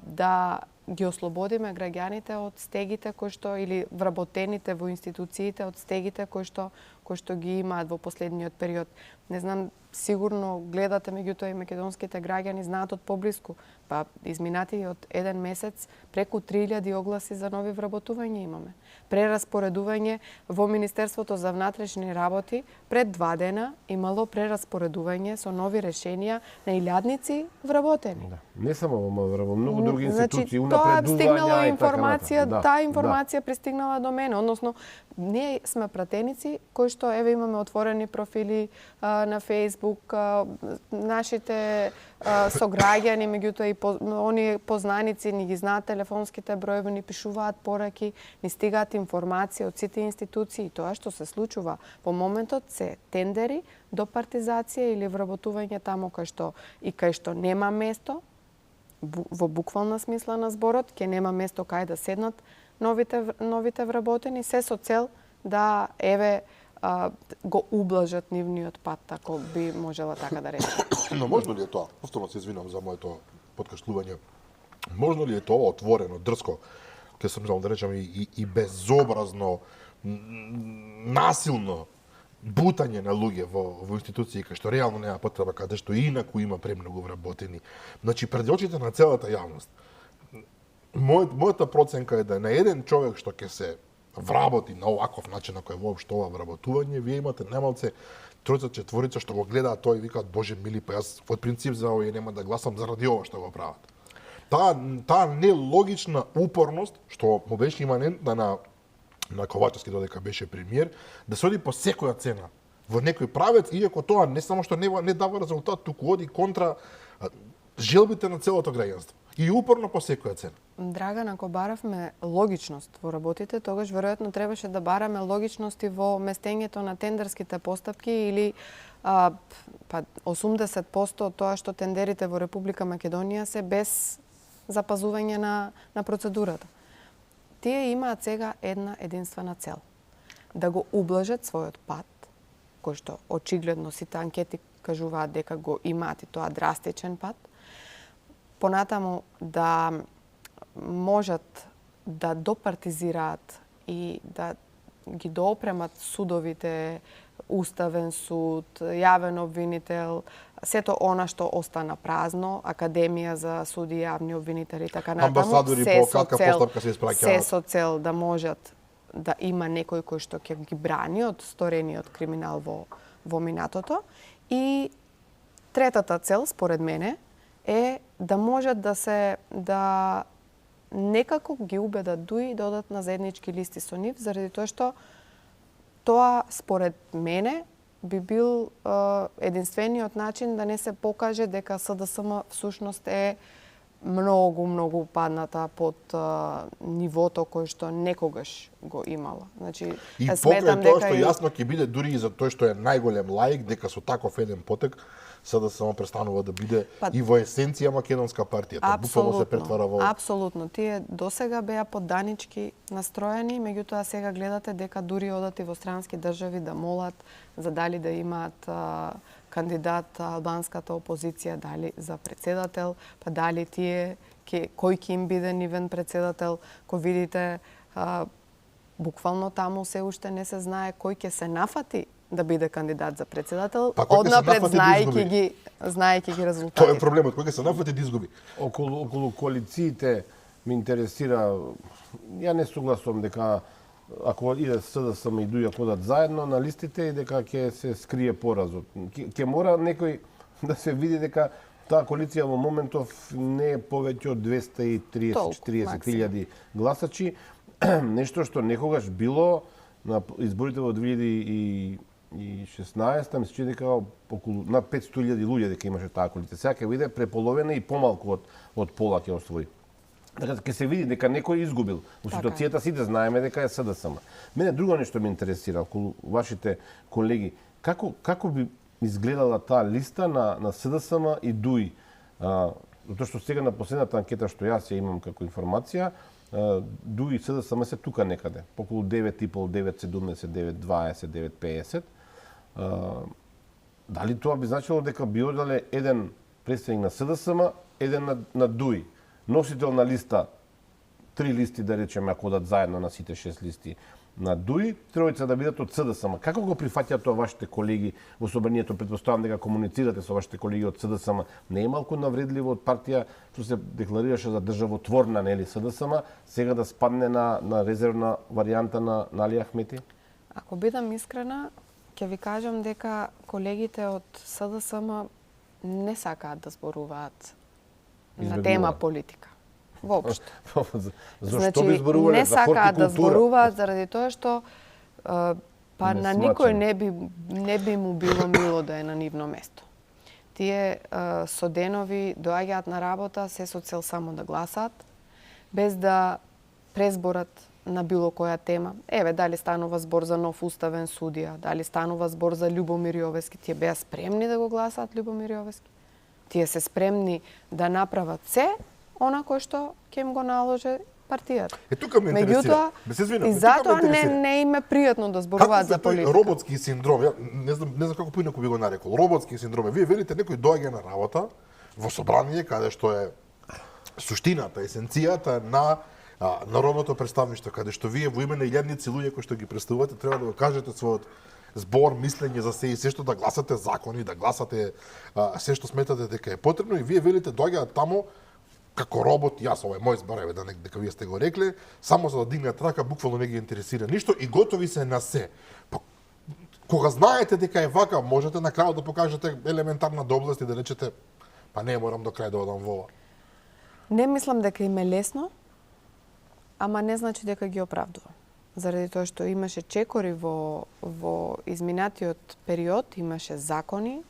да ги ослободиме граѓаните од стегите или вработените во институциите од стегите кои што ги имаат во последниот период. Не знам, сигурно гледате, меѓутоа и македонските граѓани знаат од поблиску. Па изминатиот еден месец преку 3000 огласи за нови вработувања имаме. Прераспоредување во Министерството за внатрешни работи пред 2 дена имало прераспоредување со нови решенија на илјадници вработени. Да. Не само во МВР, во многу други институции, тоа стигнала информација, таа информација пристигнала до мене, односно ние сме пратеници кои што имаме отворени профили на Facebook, нашите сограѓани, меѓутоа и оние познаници ни ги знаат телефонските броеви, ни пишуваат пораки, ни стигаат информација од сите институции. Тоа што се случува во моментот се тендери до партизација или вработување таму кај што нема место, во буквална смисла на зборот, ќе нема место кај да седнат новите вработени, се со цел да го ублажат нивниот пат, ако би можела така да речем. Но можно ли е тоа? Повторно се извинам за моето подкашлување. Можно ли е тоа отворено, дрско, ќе сам да речем и безобразно, насилно бутање на луѓе во институции кај што реално нема потреба, каде што инаку има премногу вработени. Значи пред очите на целата јавност. Мојата проценка е да на еден човек што ќе се вработи на оваков начин на кој воопшто ова вработување, вие имате најмалце 3-4 што го гледаат тоа и викаат Боже мили, па јас од принцип за овој нема да гласам заради ова што го прават. Таа нелогична упорност што му беше иманентна на Ковачевски додека беше премиер, да се оди по секоја цена во некој правец, иако тоа не само што не дава резултат, туку оди контра желбите на целото граѓанство. И упорно по секоја цена. Драган, ако баравме логичност во работите, тогаш веројатно требаше да бараме логичност и во местењето на тендерските постапки или 80% од тоа што тендерите во Република Македонија се без запазување на процедурата. Тие имаат сега една единствена цел. Да го ублажат својот пат, кој што очигледно сите анкети кажуваат дека го имаат и тоа драстичен пат, понатаму да можат да допартизираат и да ги доопремат судовите, Уставен суд, јавен обвинител, сето она што остана празно, Академија за суди, јавни обвинители, така натаму, амбасадори по каква постапка се испраќаат. Се со цел да можат да има некој кој што ќе ги брани од сторениот криминал во минатото. И третата цел, според мене, е да можат да некако ги убедат ДУИ да одат на заеднички листи со нив, заради тоа што тоа, според мене, би бил единствениот начин да не се покаже дека СДСМ всушност е многу падната под нивото кој што некогаш го имала. Значи, И покрај тоа што јасно ќе биде дури и за тој што е најголем лаик, дека со таков еден потек СДСМ престанува да биде и во есенција македонска партија. Тоа буквално се претвара во... Апсолутно. Тие досега беа подданички настроени, меѓутоа сега гледате дека дури одат и во странски држави да молат за дали да имаат кандидат албанската опозиција, дали за председател, па дали тие кој ќе им биде нивен председател, кој видите буквално таму се уште не се знае кој ќе се нафати да биде кандидат за председател, однапред знаејќи ги резултатите. Тоа е проблемот, кој ќе се нафати да изгуби. Околу коалициите ме интересира, ја не согласувам дека ако иде СДСМ и ДУИ ако одат заедно на листите и дека ќе се скрие поразот. Ќе мора некој да се види дека таа коалиција во моментов не е повеќе од 230-40 илјади гласачи, нешто што некогаш било на изборите во 2016, мисля че дека околу над 500.000 луѓе дека имаше таа коалиција. Сега ќе биде преполовена и помалку од пола ќе освои. Така ќе се види дека некој изгубил. Во ситуацијата сите знаеме дека е СДСМ. Мене друго нешто ме интересира околу вашите колеги. Како би изгледала таа листа на СДСМ и ДУИ? Затоа што сега на последната анкета што јас ја имам како информација, ДУИ и СДСМ се тука некаде, околу 9,5, 9,70, 9,20, 9,50. Дали тоа би значило дека би одале еден представник на СДСМ, еден на ДУИ? Носител на листа, 3 листи да речеме, ако одат заедно на сите 6 листи на ДУИ, тројца да бидат од СДСМ. Како го прифаќаат тоа вашите колеги во собранието? Предпоставам дека комуницирате со вашите колеги од СДСМ. Не е малку навредливо од партија што се декларираше за државотворна, нели, СДСМ, сега да спадне на резервна варијанта на Али Ахмети? Ако бидам искрена, ќе ви кажам дека колегите од СДСМ не сакаат да зборуваат на тема политика. Воопшто. Зошто би зборувале за хортикултура? Не сакаат да зборуваат заради тоа што на никој не би му било мило да е на нивно место. Тие со денови доаѓаат на работа се со цел само да гласаат, без да презборат на било која тема. Еве, дали станува збор за нов уставен судија, дали станува збор за Љубомир Јовески, тие беа спремни да го гласаат Љубомир Јовески. Тие се спремни да направат се она кој што ќе им го наложи партијата. Тука ме интересира. И затоа не им е пријатно да зборуваат за политика. Како роботски синдром, не знам како поинаку би го нарекол, роботски синдром. Вие велите некој доаѓа на работа во собрание каде што е суштината, есенцијата на народното представништво, каде што вие во име на илјадници луѓе кои што ги представувате треба да го кажете својот збор, мислење за се и се што да гласате закони, да гласате се што сметате дека е потребно и вие велите доаѓаат таму како робот, јас ова е мој збор, еве дека вие сте го рекле, само за да дигнат рака, буквално не ги интересира ништо и готови се на се. Кога знаете дека е вака, можете на крајот да покажете елементарна доблест и да речете па не морам до крај да одам во ова. Не мислам дека им е лесно, ама не значи дека ги оправдува. Заради тоа што имаше чекори во изминатиот период, имаше закони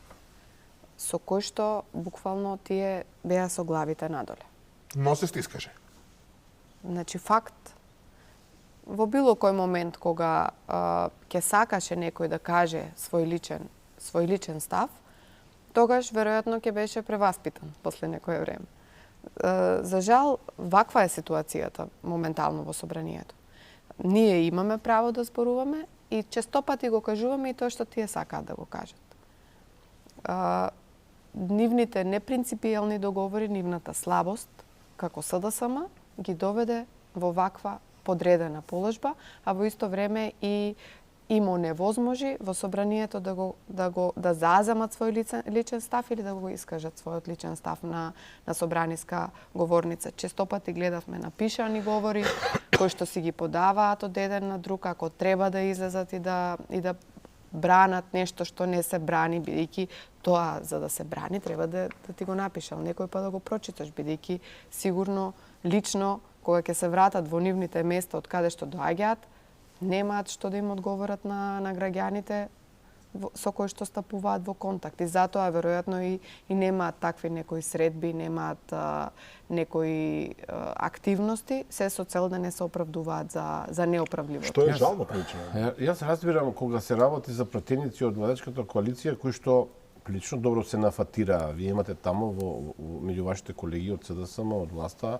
со кои што буквално тие беа со главите надоле. Но се стискаше. Значи факт, во било кој момент кога ќе сакаше некој да каже свој личен став, тогаш веројатно ќе беше преваспитан после некое време. За жал, ваква е ситуацијата моментално во собранието. Ние имаме право да зборуваме и честопати го кажуваме и тоа што тие сакаат да го кажат. Нивните непринципијални договори, нивната слабост како СДСМ ги доведе во ваква подредена положба, а во исто време и им оневозможи во собранието да зааземат свој личен став или да го искажат својот личен став на собраниска говорница. Честопати гледавме напишани говори кои што си ги подаваат од еден на друг, ако треба да излезат и да бранат нешто што не се брани, бидејќи тоа за да се брани треба да ти го напишал некој па да го прочиташ, бидејќи сигурно лично кога ќе се вратат во нивните места од каде што доаѓаат, немаат што да им одговорат на граѓаните со кои што стапуваат во контакт. И затоа веројатно и немаат такви некои средби, немаат некои активности, се со цел да не се оправдуваат за неоправливото. Што е жално прилично? Јас разбирам кога се работи за пратеници од владачката коалиција кои што прилично добро се нафатира. Вие имате таму меѓу вашите колеги од СДСМ, од власта,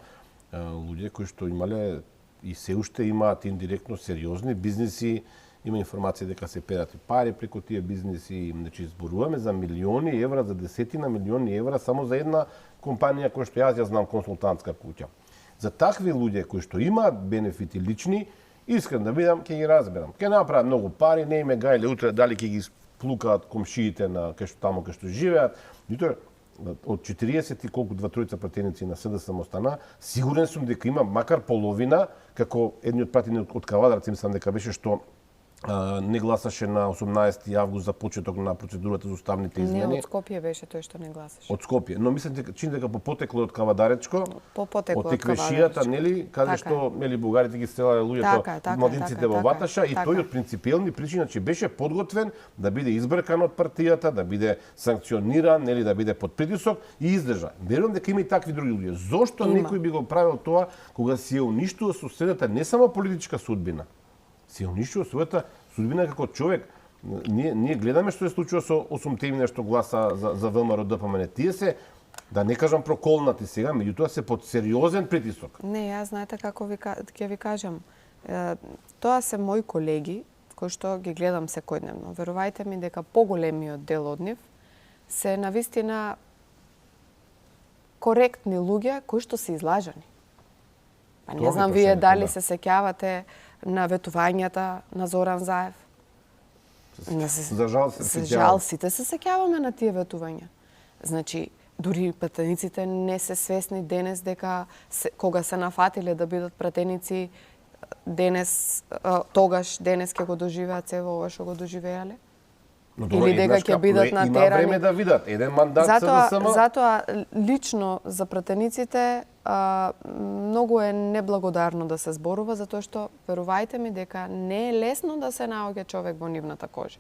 луѓе кои што имале и се уште имаат индиректно сериозни бизниси, има информација дека се перат и пари преку тие бизниси, значи зборуваме за милиони евра, за десетина милиони евра само за една компанија која што ја знам, консултантска куќа. За такви луѓе кои што имаат бенефити лични, искрен да бидам, ќе ги разберам. Ќе направат многу пари, не име гајле утре дали ќе ги плукаат комшиите на таму кај што живеат. Од 40 и колку 2-3 пратеници на СДСМ остана, сигурен сум дека има макар половина, како едниот пратеник од Кавадар, мислам дека беше што не гласаше на 18 август за почеток на процедурата за уставните измени. Не, од Скопје беше тој што не гласаше. Од Скопје, но мислам дека дека потекло од Кавадаречко, од Теквешијата, нели, каде што нели бугарите ги стрелале луѓето, младинците во Ваташа, и тој од принципиелни причини, че беше подготвен да биде избркан од партијата, да биде санкциониран, нели, да биде под притисок и издржа. Верувам дека има и такви други луѓе. Зошто некој би го правил тоа кога си ја уништува соседата не само политичка судбина, си ја уништува својата судбина како човек? Ние гледаме што се случува со 8 нешто гласа за ВМРО ДПМН. Тие се, да не кажам проколнати сега, меѓутоа се под сериозен притисок. Не, јас знаете како ќе ви кажам. Тоа се мои колеги, кои што ги гледам секојдневно. Верувајте ми дека поголемиот дел од нив се навистина коректни луѓе кои што се излажани. Па не знам вие дали се сеќавате на ветувањата на Зоран Заев. За жал сите се сеќаваме на тие ветувања. Значи, дури пратениците не се свесни денес дека кога се нафатиле да бидат пратеници тогаш денес ќе го доживеат се ова што го доживеале. Или дека ќе бидат натерани. Има време да видат еден мандат Затоа лично за пратениците многу е неблагодарно да се зборува, затоа што верувајте ми дека не е лесно да се наоѓа човек во нивната кожа.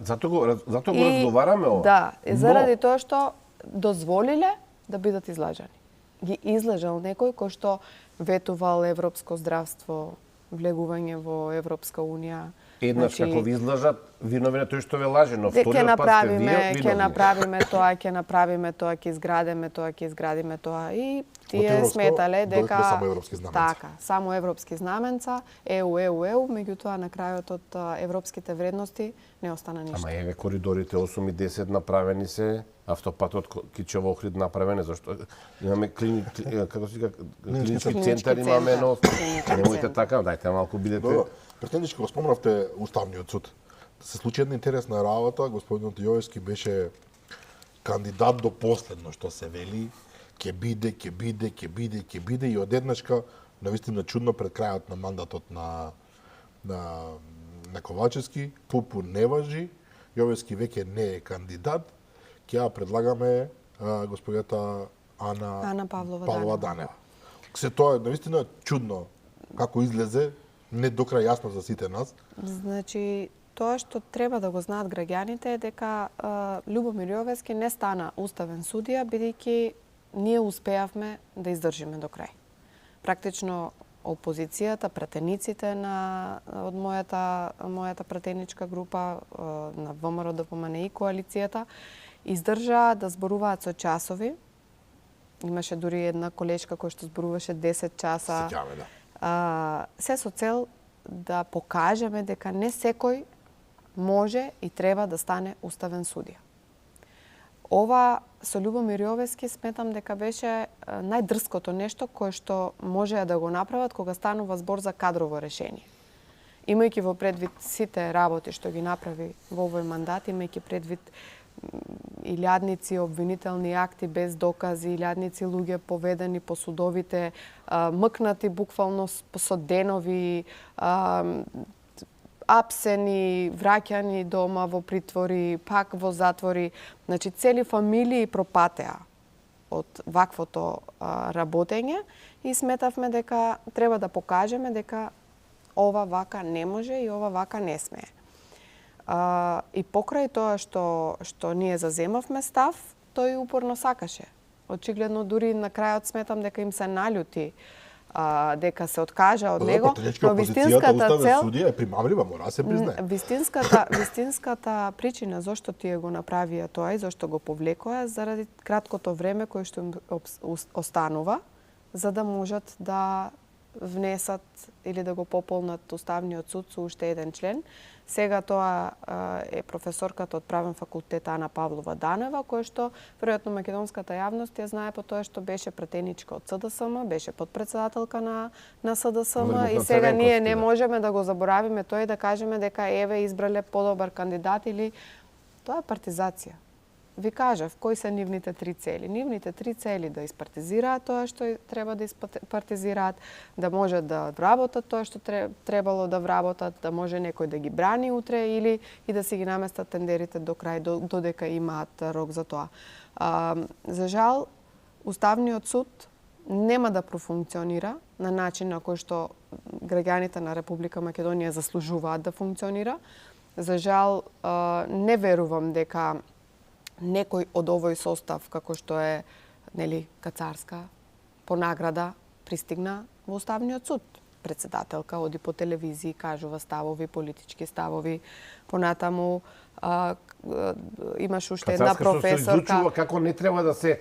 Зато го разговараме ова. Да, заради тоа што дозволиле да бидат излажани. Ги излажал некој кој што ветувал европско здравство, влегување во Европска Унија. Еднаш како ви излажат, виновен е тој што ве лаже, но вториот пат сте вие виновни. Ќе направиме тоа, ќе изградиме тоа и тие сметале дека само европски знаменца. Така, само европски знаменца, ЕУ, меѓутоа на крајот од европските вредности не остана ништо. Ама еве коридорите 8 и 10 направени се, автопатот Кичево Охрид направен е, зашто имаме клинички центар, имаме нов. Немојте така, дајте малку бидете. Претендички го спомнавте Уставниот суд. Се случи една интересна работа, господинот Јовевски беше кандидат до последно што се вели, ќе биде и одеднашка навистина чудно пред крајот на мандатот на Ковачевски, Пупу не важи, Јовевски веќе не е кандидат, ќе ја предлагаме господјата Ана Павлова Данева. Се тоа е навистина чудно како излезе, не до крај јасно за сите нас. Значи, тоа што треба да го знаат граѓаните е дека Љубомир Јовевски не стана уставен судија, бидејќи ние успеавме да издржиме до крај. Практично опозицијата, пратениците од мојата пратеничка група на ВМРО ДПМН и коалицијата издржаа да зборуваат со часови. Имаше дури една колешка која што зборуваше 10 часа. Сеќаваме, да. Се со цел да покажеме дека не секој може и треба да стане уставен судија. Ова со Љубомир Јовевски сметам дека беше најдрското нешто кое што можеа да го направат кога станува збор за кадрово решение. имајќи во предвид сите работи што ги направи во овој мандат, имајќи предвид илјадници обвинителни акти без докази, илјадници луѓе поведени по судовите, мкнати буквално со денови, апсени, враќани дома во притвори, пак во затвори. Значи, цели фамилии пропатеа од ваквото работење и сметавме дека треба да покажеме дека ова вака не може и ова вака не смее. И покрај тоа што ние заземавме став, тој упорно сакаше. Очигледно дури на крајот сметам дека им се налјути, дека се откажа од него, но вистинската цел судија е примамлива, мора да се признае. Вистинската причина зошто тие го направија тоа и зошто го повлекоа заради краткото време кое што им останува, за да можат да внесат или да го пополнат Уставниот суд со уште еден член. Сега тоа е професорката од правен факултет Ана Павлова Данева, која што веројатно македонската јавност ја знае по тоа што беше пратеничка од СДСМ, беше подпредседателка на СДСМ и сега ние не можеме да го заборавиме тоа и да кажеме дека еве избрале подобар кандидат или тоа е партизација. Ви кажав, кои се нивните три цели? Нивните три цели да испартизираат тоа што треба да испартизираат, да можат да вработат тоа што требало да вработат, да може некој да ги брани утре или и да си ги наместат тендерите до крај, додека имаат рок за тоа. За жал, Уставниот суд нема да профункционира на начин на кој што граѓаните на Република Македонија заслужуваат да функционира. За жал, не верувам дека некој од овој состав, како што е Кацарска, по награда пристигна во Уставниот суд. Председателка оди по телевизии, кажува ставови, политички ставови. Понатаму имаш уште една професорка. Кацарска се како не треба да се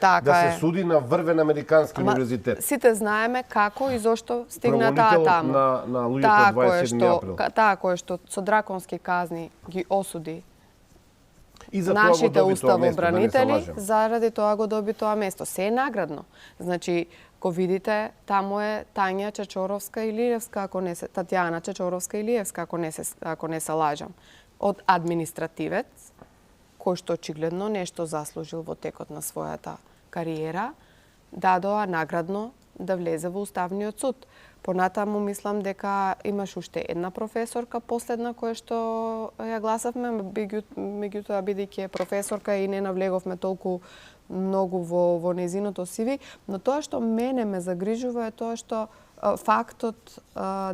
суди на врвен американски универзитет. Сите знаеме како и зошто стигна таа таму. На луѓето 27 април. Таа која што со драконски казни ги осуди и за нашите тоа уставобранители, заради тоа го доби тоа место. Се е наградно. Значи, ко видите, таму е Тања Чечоровска Илиевска, Татјана Чечоровска Илиевска, ако не се лажам, од административец, кој што очигледно нешто заслужил во текот на својата кариера, дадоа наградно да влезе во Уставниот суд. Понатаму мислам дека имаш уште една професорка последна која што ја гласавме, меѓутоа бидејќи е професорка и не навлеговме толку многу во незиното CV, но тоа што мене ме загрижува е тоа што фактот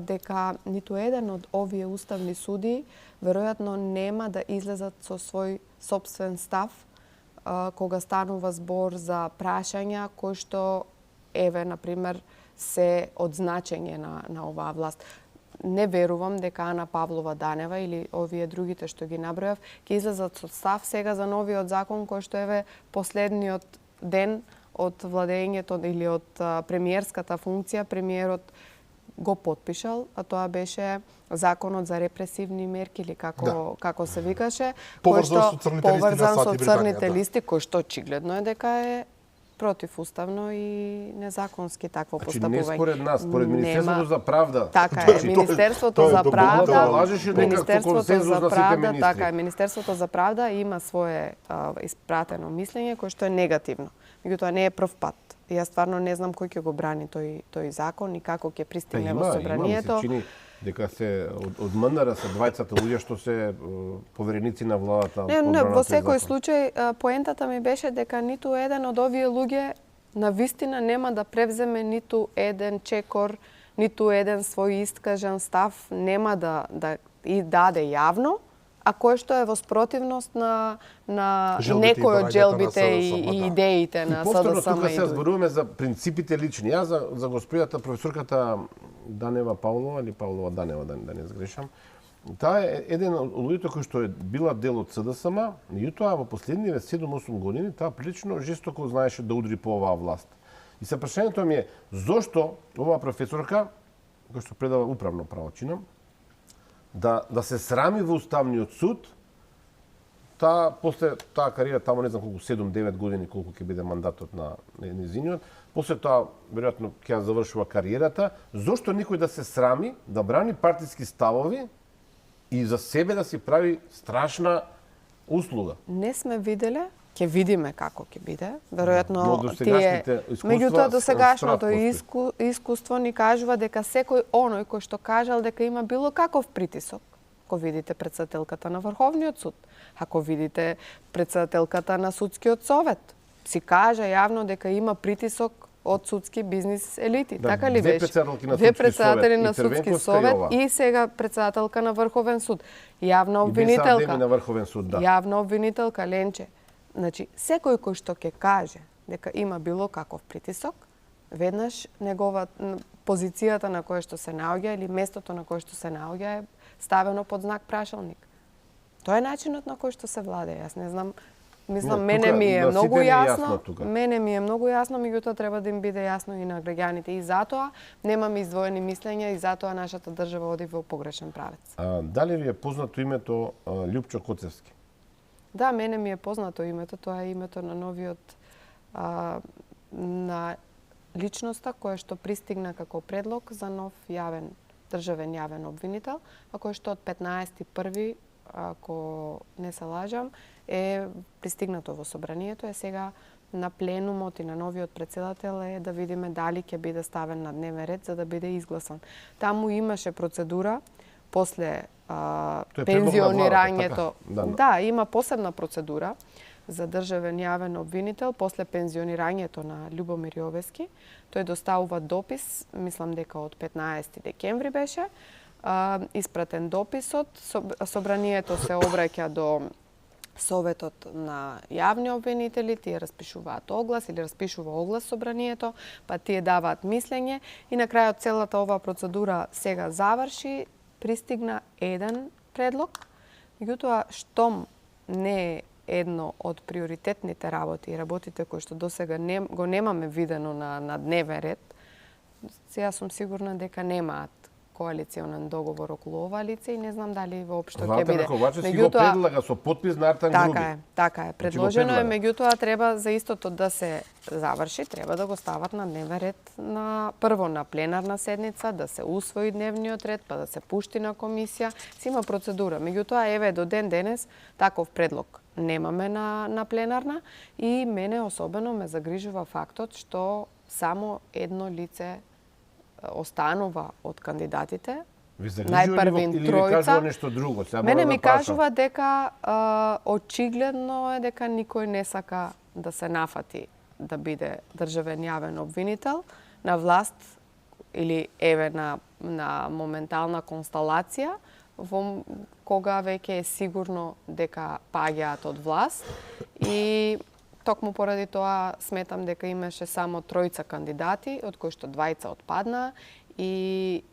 дека ниту еден од овие уставни суди веројатно нема да излезат со свој сопствен став кога станува збор за прашања кои што еве, например, се од значење на оваа власт. Не верувам дека Ана Павлова Данева или овие другите што ги набројав ќе излезат со став сега за новиот закон кој што еве последниот ден од владењето или од премиерската функција премиерот го потпишал, а тоа беше законот за репресивни мерки или како се викаше, поврзан со црните листи, кој што очигледно е дека е противуставно и незаконски такво постапување. Не според нас, според Министерството за правда. Така е, Министерството за правда. Така е, Министерството за правда има свое испратено мислење кое што е негативно. Меѓутоа не е прв пат. Јас стварно не знам кој ќе го брани тој закон и како ќе пристигне во собранието. Дека се од МНР се двајцата луѓе што се повереници на владата. Не, во секој случај поентата ми беше дека ниту еден од овие луѓе на вистина нема да превземе ниту еден чекор, ниту еден свој искажан став, нема да и даде јавно, а кој што е во спротивност на некој од желбите и идеите на СДСМ. Повторно тука се зборуваме за принципите лични. Јас за господјата професорката Данева Павлова или Павлова Данева, да не сгрешам, таа е еден од луѓето кои што е била дел од СДСМ, меѓутоа во последниве 7-8 години таа прилично жестоко знаеше да удри по оваа власт. И се прашањето ми е зошто оваа професорка, која што предава управно право чинам, да се срами во Уставниот суд после таа кариера, тамо не знам колку, 7-9 години, колку ќе биде мандатот на незиниот, после тоа, веројатно, ќе ја завршува кариерата, зошто никој да се срами, да брани партиски ставови и за себе да си прави страшна услуга? Не сме виделе, ќе видиме како ќе биде. Веројатно Но досегашните искуства, меѓутоа досегашното страх искуство ни кажува дека секој оној кој што кажал дека има било каков притисок, ако видите претседателката на Врховниот суд, ако видите претседателката на судскиот совет, си кажа јавно дека има притисок од судски бизнис елити. Да, така ли две беше? председателки на Две судски председатели совет, на и судски Црвенковска и совет ова. и сега председателка на Врховен суд. Јавна И без обвинителка. адеми на Врховен суд, да. Јавна обвинителка Ленче. Значи, секој кој што ќе каже дека има било каков притисок, веднаш позицијата на која што се наоѓа или местото на кое што се наоѓа е ставено под знак прашалник. Тоа е начинот на кој што се владее. Јас не знам, мислам, Не, мене тука ми е на многу сите ни е јасно. јасно тука. Мене ми е многу јасно, меѓутоа треба да им биде јасно и на граѓаните. И затоа немаме издвоени мислења и затоа нашата држава оди во погрешен правец. Дали ви е познато името Љупчо Коцевски? Да, мене ми е познато името, тоа е името на новиот на личноста која што пристигна како предлог за нов државен јавен обвинител, а кој што од 15.1., ако не се лажам, е пристигнато во собранието, е сега на пленумот и на новиот председател е да видиме дали ќе биде ставен на дневен ред за да биде изгласан. Таму имаше процедура после пензионирањето. Да, има посебна процедура за државен јавен обвинител после пензионирањето на Љубомир Јовески. Тој доставува допис, мислам дека од 15 декември беше, испратен дописот, собранието се обраќа до Советот на јавни обвинители, тие распишуваат оглас или распишува оглас собранието, па тие даваат мислење и на крајот целата оваа процедура сега заврши, пристигна еден предлог, меѓутоа штом не е едно од приоритетните работи и работите кои што досега го немаме видено на дневен ред, сега сум сигурна дека немаат коалиционен договор околу ова лице и не знам дали воопшто ќе биде. Меѓутоа го предлага со подпис на Артан Груби. Така е, предложено е, меѓутоа треба за истото да се заврши, треба да го стават на дневен ред прво на пленарна седница, да се усвои дневниот ред, па да се пушти на комисија, си има процедура. Меѓутоа еве до ден денес таков предлог немаме на пленарна и мене особено ме загрижува фактот што само едно лице останува од кандидатите. Ви загрижува или ви кажува нешто друго? Мене ми кажува дека очигледно е дека никој не сака да се нафати да биде државен јавен обвинител на власт или еве на моментална констелација кога веќе е сигурно дека паѓаат од власт и токму поради тоа сметам дека имаше само 3 кандидати, од кои што 2 отпаднаа и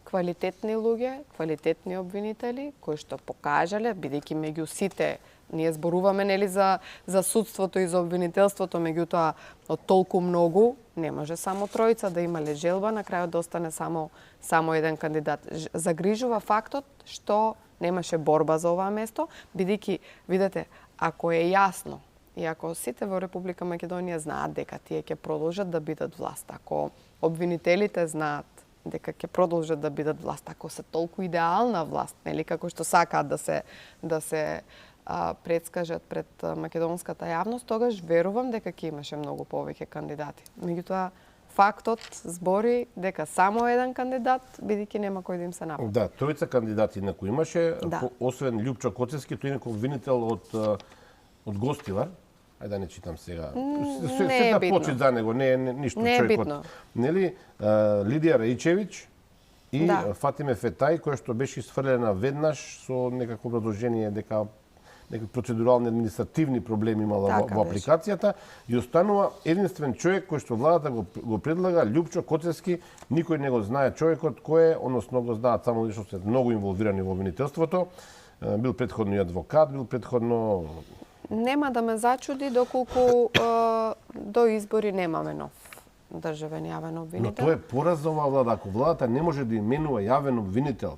квалитетни луѓе, квалитетни обвинители, кои што покажале, бидејќи меѓу сите, ние зборуваме нели за судството и за обвинителството, меѓутоа од толку многу не може само 3 да имале желба, на крајот да остане само еден кандидат. Загрижува фактот што немаше борба за оваа место, бидејќи видете, ако е јасно и ако сите во Република Македонија знаат дека тие ќе продолжат да бидат власт, ако обвинителите знаат дека ќе продолжат да бидат власт, ако се толку идеална власт, нели како што сакаат да се предскажат пред македонската јавност, тогаш верувам дека ќе имаше многу повеќе кандидати. Меѓутоа фактот збори дека само еден кандидат, бидејќи нема кој да им се напади. Да, 3 кандидати на кои имаше, освен Љупчо Коцевски, тој е обвинител од Гостилар. Ајде да не читам сега. Не е битно. Почит за него, не е ништо не човекот. Е битно. Нели, Лидија Раичевиќ и Фатиме Фетај, која што беше исфрлена веднаш со некакво продолжение дека некои процедурални административни проблеми имала во апликацијата и останува единствен човек кој што владата го предлага, Љупчо Коцевски, никој не го знае човекот кој е, односно го знаат само лично се многу инволвирани во обвинителството. Бил претходно и адвокат, бил претходно. Нема да ме зачуди доколку до избори немаме нов државен јавен обвинител. Но тоа е пораз за оваа влада. Ако владата не може да именува јавен обвинител.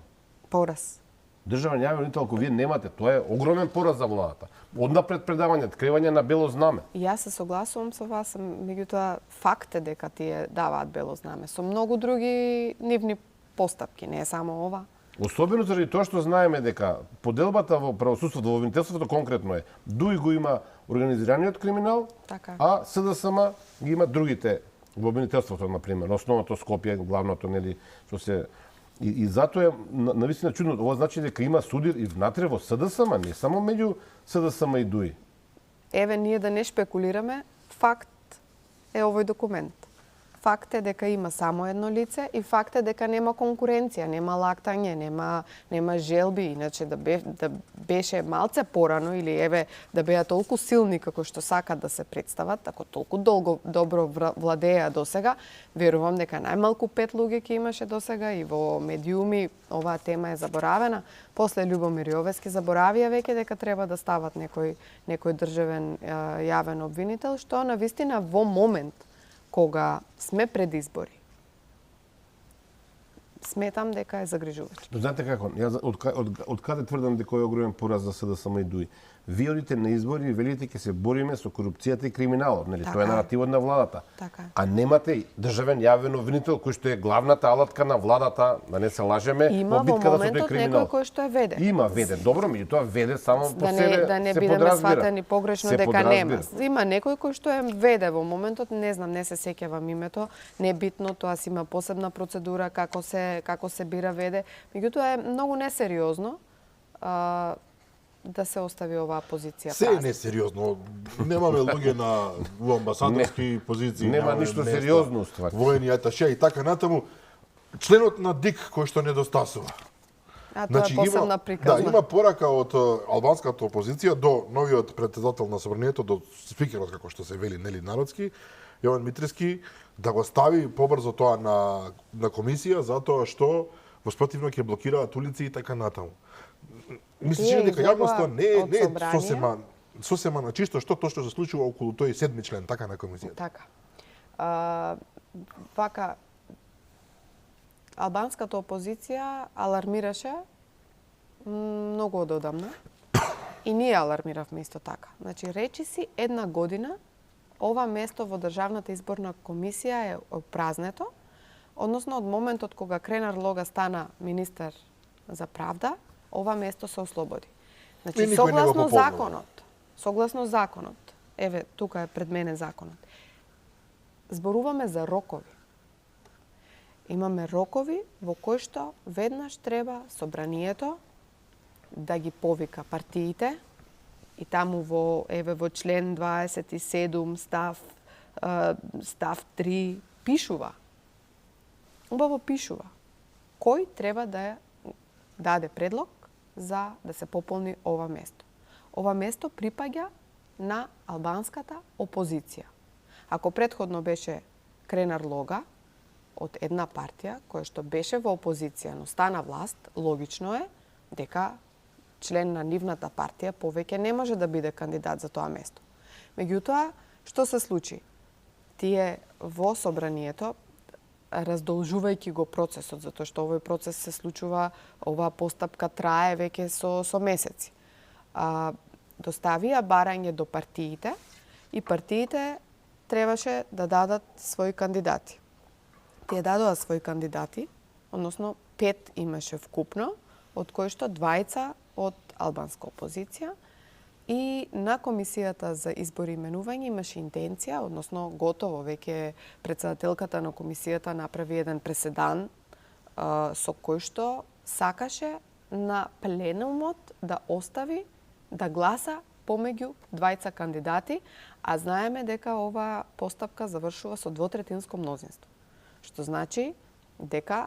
Пораз. државен јавен обвинител, ако вие немате, тоа е огромен пораз за владата. Однапред предавање, откривање на бело знаме. Јас се согласувам со вас, меѓутоа факт е дека тие даваат бело знаме со многу други нивни постапки, не е само ова. Особено заради тоа што знаеме дека поделбата во правосудството, во обвинителството конкретно е, ДУИ го има организираниот криминал, Така. а СДСМ ги има другите во обвинителството, например, основното Скопје, главното, нели, што се и затоа е навистина чудно. Ова значи дека има суди и внатре во СДСМ, не само меѓу СДСМ и ДУИ. Еве, ние да не шпекулираме, факт е овој документ. Факт е дека има само едно лице и факт е дека нема конкуренција, нема лактање, нема желби, иначе да беше малце порано или еве да беа толку силни како што сакат да се представат, ако толку добро владеа досега, верувам дека најмалку 5 луѓе ќе имаше досега и во медиуми оваа тема е заборавена. После Љубомир Јовески заборавија веќе дека треба да стават некој државен јавен обвинител, што навистина во момент кога сме пред избори, сметам дека е загрижувачко. Знаете како, јас од каде тврдам дека е огромен пораз за СДСМ и ДУИ? Вие одите на избори и велите ќе се бориме со корупцијата и криминалот, нели? Тоа е наративот на владата. Така. А немате државен јавен обвинител кој што е главната алатка на владата, да не се лажеме, во битката со тој криминал. Има во моментот некој кој што е веде. Има веде, добро, меѓутоа веде само по себе да не се бидеме подразбира. сватени погрешно дека нема. Има некој кој што е веде во моментот, не знам, не се сеќавам името, не битно, тоа си има посебна процедура како се бира веде. Меѓутоа е многу несериозно да се остави оваа позиција. Се е несериозно. Немаме луѓе во амбасадорски позиции. Нема ништо сериозно уствари. Воени аташе и така натаму. Членот на ДИК кој што недостасува. А тоа е посебна приказна. Да, има порака од албанската опозиција до новиот председател на собранието, до спикерот како што се вели Нели Народски, Јован Митриски, да го стави побрзо тоа на комисија затоа што воспротивно ќе блокираат улици и така натаму. Мислиш дека јавноста не е сосема на чисто што тоа што се случува околу тој 7 член така на комисијата. Така. Вака албанската опозиција алармираше многу одамна и ние алармиравме исто така. Значи речиси една година ова место во Државната изборна комисија е опразнето, односно од моментот кога Кренар Лога стана министер за правда, ова место се ослободи. Значи, согласно законот, еве, тука е пред мене законот, зборуваме за рокови. Имаме рокови во кои што веднаш треба собранието да ги повика партиите и таму во член 27 став 3 пишува. Убаво пишува кој треба да даде предлог за да се пополни ова место. Ова место припаѓа на албанската опозиција. Ако претходно беше Кренар Лога од една партија која што беше во опозиција, но стана власт, логично е дека член на нивната партија повеќе не може да биде кандидат за тоа место. Меѓутоа, што се случи? Тие во собранието, раздолжувајќи го процесот, затоа што овој процес се случува, оваа постапка трае веќе со месеци. Доставија барање до партиите и партиите требаше да дадат своји кандидати. Тие дадоа своји кандидати, односно 5 имаше вкупно, од кои што 2 од албанска опозиција и на комисијата за избори и именување имаше интенција, односно готово веќе председателката на комисијата направи еден преседан со кој што сакаше на пленумот да остави да гласа помеѓу 2 кандидати, а знаеме дека оваа постапка завршува со двотретинско мнозинство. Што значи дека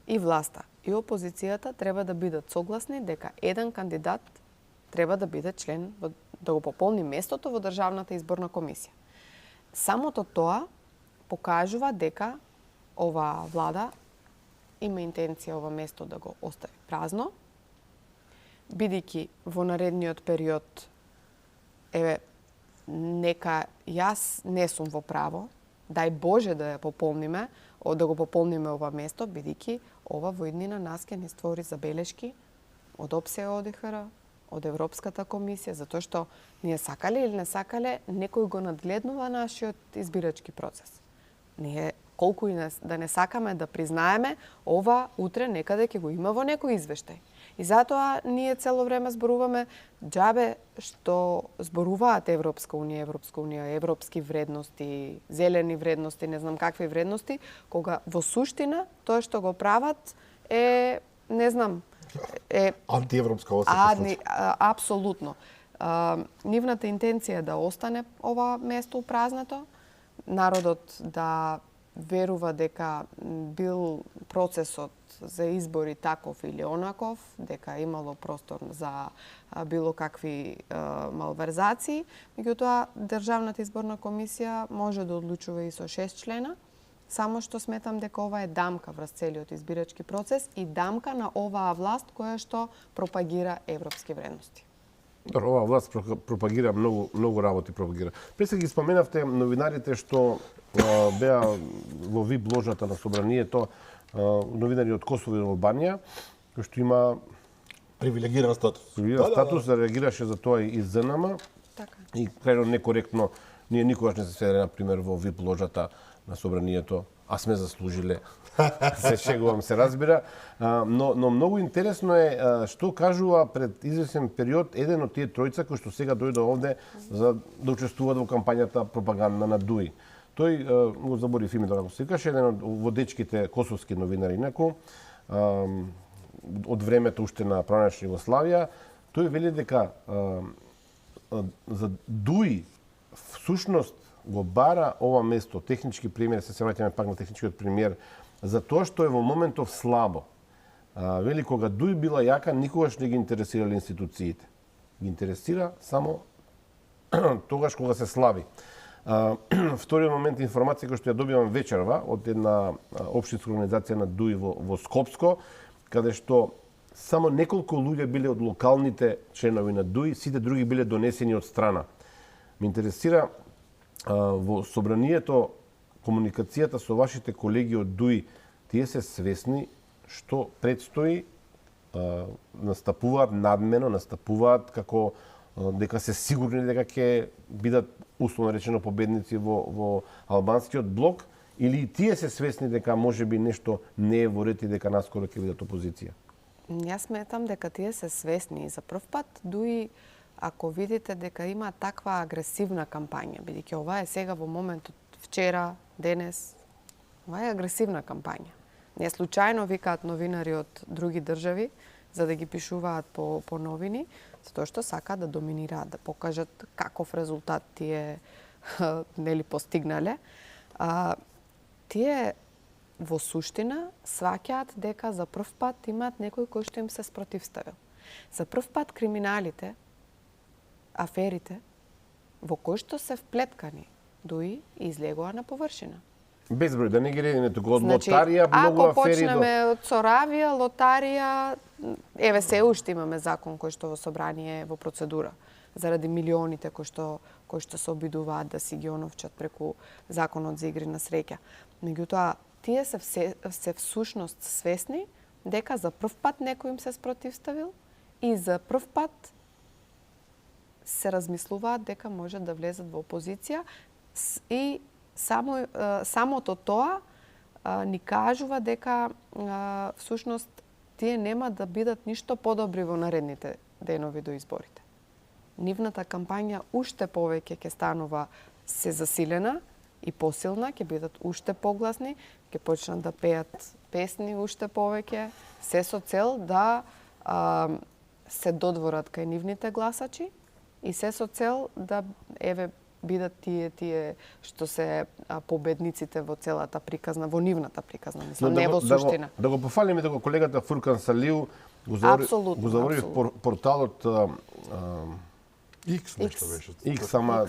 и власта и опозицијата треба да бидат согласни дека еден кандидат треба да биде член, да го пополни местото во Државната изборна комисија. Самото тоа покажува дека оваа влада има интенција ова место да го остави празно, бидејќи во наредниот период, нека јас не сум во право, дај Боже да го пополниме ова место, бидејќи ова во иднина нас ќе ни створи забелешки од ОПСЕ ОДИХР, од Европската комисија, затоа што ние сакале или не сакале, некој го надгледнува нашиот избирачки процес. Ние колку и да не сакаме да признаеме, ова утре некаде ќе го има во некој извештај. И затоа ние цело време зборуваме џабе што зборуваат Европска унија, европски вредности, зелени вредности, не знам какви вредности, кога во суштина тоа што го прават е, не знам, е антиевропска осека. Апсолутно. Нивната интенција е да остане ова место упразнато, народот да верува дека бил процесот за избори таков или онаков, дека имало простор за било какви малверзации. Меѓутоа, Државната изборна комисија може да одлучува и со 6 члена, само што сметам дека ова е дамка врз целиот избирачки процес и дамка на оваа власт која што пропагира европски вредности. Добро, оваа власт пропагира многу работи пропагира. Пред ги споменавте новинарите што беа во вип ложата на собранието, новинари од Косово и Албанија, кој што има привилегиран статус. Статус, да реагираше за тоа и ЗНМ. Така. И крајно некоректно, ние никогаш не се седеле, например, во вип ложата на собранието, а сме заслужиле. Се шегувам, се разбира. Но многу интересно е што кажува пред известен период еден од тие тројца кои што сега дојде овде за да учествуваат во кампањата пропагандна на ДУИ. Тој го заборив името како се викаше, еден од водечките косовски новинари, инаку од времето уште на пранешна Југославија, тој вели дека за ДУИ всушност го бара ова место, технички премиер, се враќаме пак на техничкиот премиер, за тоа што е во моментов слабо. Вели, кога ДУИ била јака, никогаш не ги интересирали институциите. Ги интересира само тогаш кога се слаби. Вториот момент информација која што ја добивам вечерва од една општинска организација на ДУИ во Скопско, каде што само неколку луѓе биле од локалните членови на ДУИ, сите други биле донесени од страна. Ме интересира во собранието комуникацијата со вашите колеги од ДУИ, тие се свесни што предстои, настапуваат надмено, настапуваат како дека се сигурни дека ќе бидат условно речено победници во албанскиот блок, или и тие се свесни дека можеби нешто не е во ред и дека наскоро ќе бидат опозиција? Јас сметам дека тие се свесни. За прв пат ДУИ, ако видите дека има таква агресивна кампања, бидејќи ова е сега во моментот, вчера, денес, ова е агресивна кампања. Не случајно викаат новинари од други држави за да ги пишуваат по новини, затоа што сакаат да доминираат, да покажат каков резултат тие нели постигнале. Тие во суштина сваќаат дека за прв пат имаат некој кој што им се спротивставил. За прв пат криминалите, аферите во кои што се вплеткани ДУИ излегува на површина. Безброј, да не ги редиме туку од лотарија, многу ако афери почнеме од Соравија, лотарија, еве се уште имаме закон кој што во собрание во процедура заради милионите кои што се обидуваат да си ги оновчат преку законот за игри на среќа. Меѓутоа, тие се всушност свесни дека за прв пат некој им се спротивставил и за прв пат се размислуваат дека може да влезат во опозиција и самото тоа ни кажува дека всушност тие нема да бидат ништо подобри во наредните денови до изборите. Нивната кампања уште повеќе ќе станува се засилена и посилна, ќе бидат уште погласни, ќе почнат да пеат песни уште повеќе, се со цел да се додворат кај нивните гласачи и се со цел да бидат тие што се победниците во целата приказна, во нивната приказна, мислам, не во суштина. Да го пофалиме дека колегата Фуркан Салиу го завори порталот X нешто беше. X, ама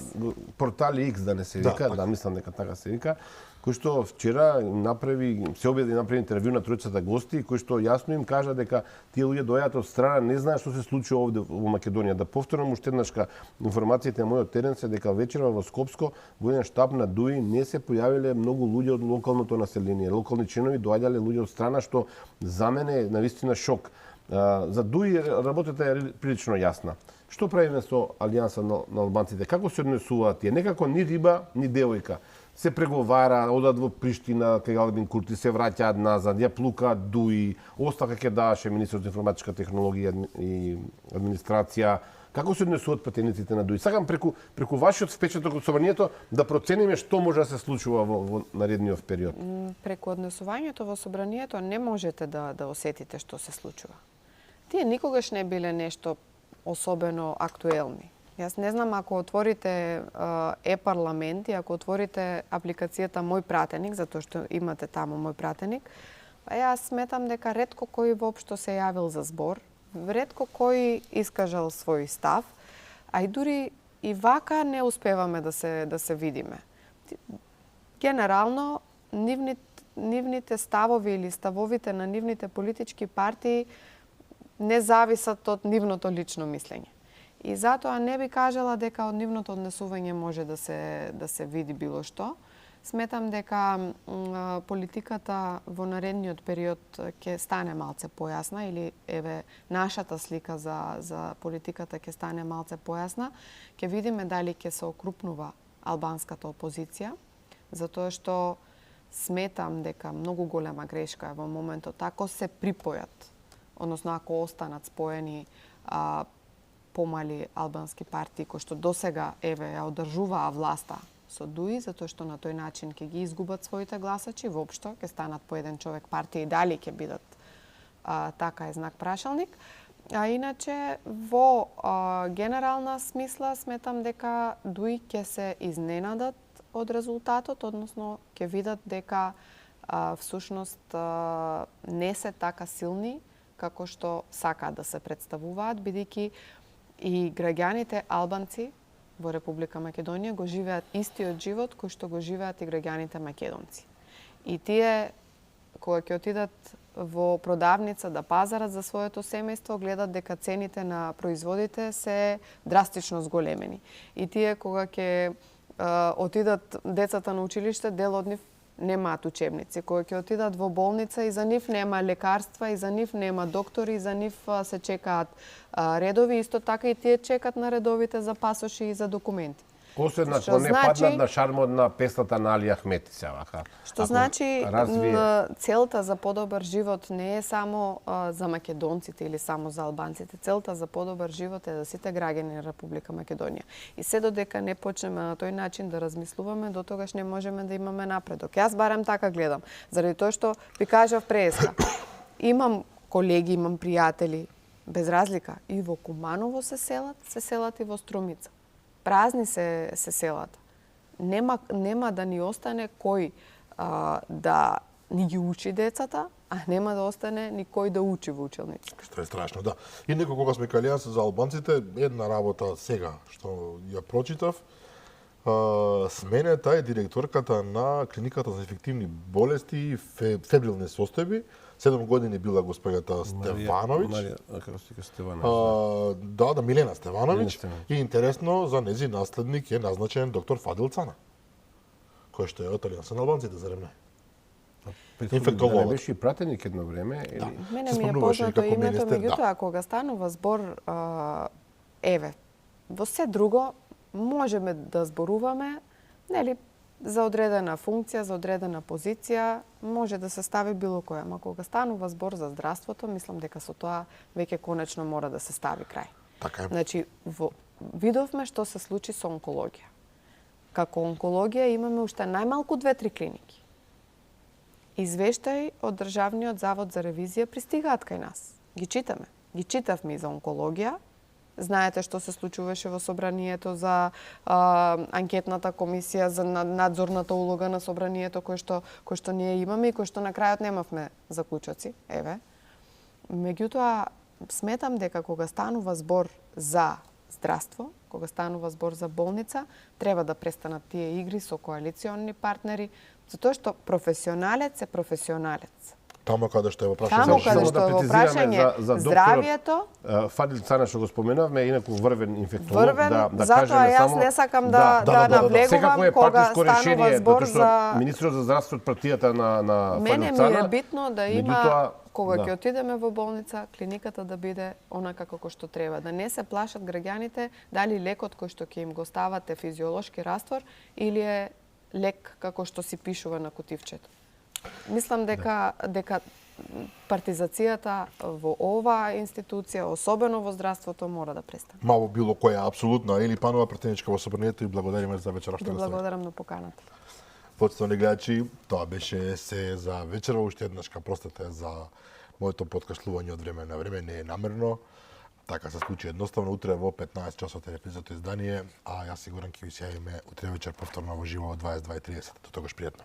портали X да не се вика, да мислам дека така се вика, кој што вчера се објави направи интервју на тројцата гости, кој што јасно им кажа дека тие луѓе доаѓаат од страна, не знаат што се случи овде во Македонија. Да повторам уште еднашка информацијата на мојот терен се дека вечерва во Скопско во еден штаб на ДУИ не се појавиле многу луѓе од локалното население. Локални членови доаѓале луѓе од страна што за мене е навистина шок. За ДУИ работата е прилично јасна. Што правиме со Алијанса на албанците? Како се однесуваат тие? Некако ни риба, ни девојка. Се преговара, одат во Приштина, кај Албин Курти, се враќаат назад, ја плукаат ДУИ, оставка ќе даваше министерот за информатичка технологија и администрација. Како се однесуваат пратениците на ДУИ? Сакам преку вашиот впечаток од собранието да процениме што може да се случува во наредниот период. Преку однесувањето во собранието не можете да осетите што се случува. Тие никогаш не биле нешто особено актуелни. Јас не знам, ако отворите e-парламент и ако отворите апликацијата Мој пратеник, затоа што имате таму Мој пратеник, јас сметам дека ретко кој воопшто се јавил за збор, ретко кој искажал свој став, а и дури и вака не успеваме да се видиме. Генерално, нивните ставови или ставовите на нивните политички партии не зависат од нивното лично мислење. И затоа не би кажала дека од нивното однесување може да се види било што. Сметам дека политиката во наредниот период ќе стане малце појасна или еве нашата слика за политиката ќе стане малце појасна. Ќе видиме дали ќе се окрупнува албанската опозиција, затоа што сметам дека многу голема грешка е во моментот ако се припојат, односно ако останат споени помали албански партии кои што досега еве ја одржуваа власта со ДУИ, затоа што на тој начин ќе ги изгубат своите гласачи, воопшто ќе станат по еден човек партија и дали ќе бидат така е знак прашалник. А иначе во генерална смисла сметам дека ДУИ ќе се изненадат од резултатот, односно ќе видат дека всушност не се така силни како што сакаат да се представуваат, бидејќи и граѓаните албанци во Република Македонија го живеат истиот живот кој што го живеат и граѓаните македонци. И тие, кога ќе отидат во продавница да пазарат за своето семејство, гледат дека цените на производите се драстично зголемени. И тие, кога ќе отидат децата на училиште, дел од нив немаат учебници. Кога ќе отидат во болница и за нив нема лекарства, и за нив нема доктори, и за нив се чекаат редови. Исто така и тие чекат на редовите за пасоши и за документи. Посебно не паднат на шармот на песната на Али Ахмети се вака. Што значи целта за подобар живот не е само за македонците или само за албанците. Целта за подобар живот е за сите граѓани на Република Македонија. И се додека не почнеме на тој начин да размислуваме, дотогаш не можеме да имаме напредок. Јас барем така гледам, заради тоа што ви кажав преска. Имам колеги, имам пријатели, без разлика, и во Куманово се селат и во Струмица. Празни се селата. Нема да ни остане кој да ни ги учи децата, а нема да остане ни кој да учи во училниците. Што е страшно, да. И некој кога сме кај Алијанса за албанците, една работа сега што ја прочитав, сменета е директорката на клиниката за инфективни болести и фебрилни состојби. 7 години била госпоѓата Стевановиќ. Да, Милена Стевановиќ. И интересно, за нези наследник е назначен доктор Фадил Цана, кој што е од Алијанса на албанците, зарем не? Инфектолог. Да, беше и пратеник едно време. Да. Мене ми е познато името, меѓутоа, кога станува збор, еве, во се друго, можеме да зборуваме, нели, за одредена функција, за одредена позиција, може да се стави било која. Ама кога станува збор за здравството, мислам дека со тоа веќе конечно мора да се стави крај. Така е. Значи, видовме што се случи со онкологија. Како онкологија имаме уште најмалку 2-3 клиники. Извештаи од Државниот завод за ревизија пристигаат кај нас. Ги читаме. Ги читавме и за онкологија. Знаете што се случуваше во собранието за анкетната комисија за надзорната улога на собранието кој што ние имаме и кој што на крајот немавме заклучоци. Еве. Меѓутоа, сметам дека кога станува збор за здравство, кога станува збор за болница, треба да престанат тие игри со коалициони партнери, затоа што професионалец е професионалец. Таму каде што е во Таму прашање. каде Само што да е во прецизираме прашање за докторот, здравието, Фадил Цана што го споменавме, инаку врвен инфектолог, врвен, да затоа кажеме јас само не сакам да навлегувам секако е кога партиско станува решение, збор затоа што за... министрот за здравството партијата на Мене Фадил ми Цана. е битно да има, меѓутоа, кога да. ќе отидеме во болница, клиниката да биде онака како што треба. Да не се плашат граѓаните дали лекот кој што ќе им го ставате физиолошки раствор или е лек како што си пишува на кутивчето. Мислам дека партизацијата во оваа институција, особено во здравството, мора да престане. Ма во било која апсолутно или панова претеничка во собранието и благодариме за вечерашната Да гостување. благодарам на поканата. Почитувани гледачи, тоа беше се за вечера, уште еднаш ка простете за моето подкашлување од време на време, не е намерно. Така се случи едноставно, утре во 15 часот е репризато издание, а јас сигурен ќе ви се јавиме утре вечер повторно во живо од 22:30. До тогаш пријатно.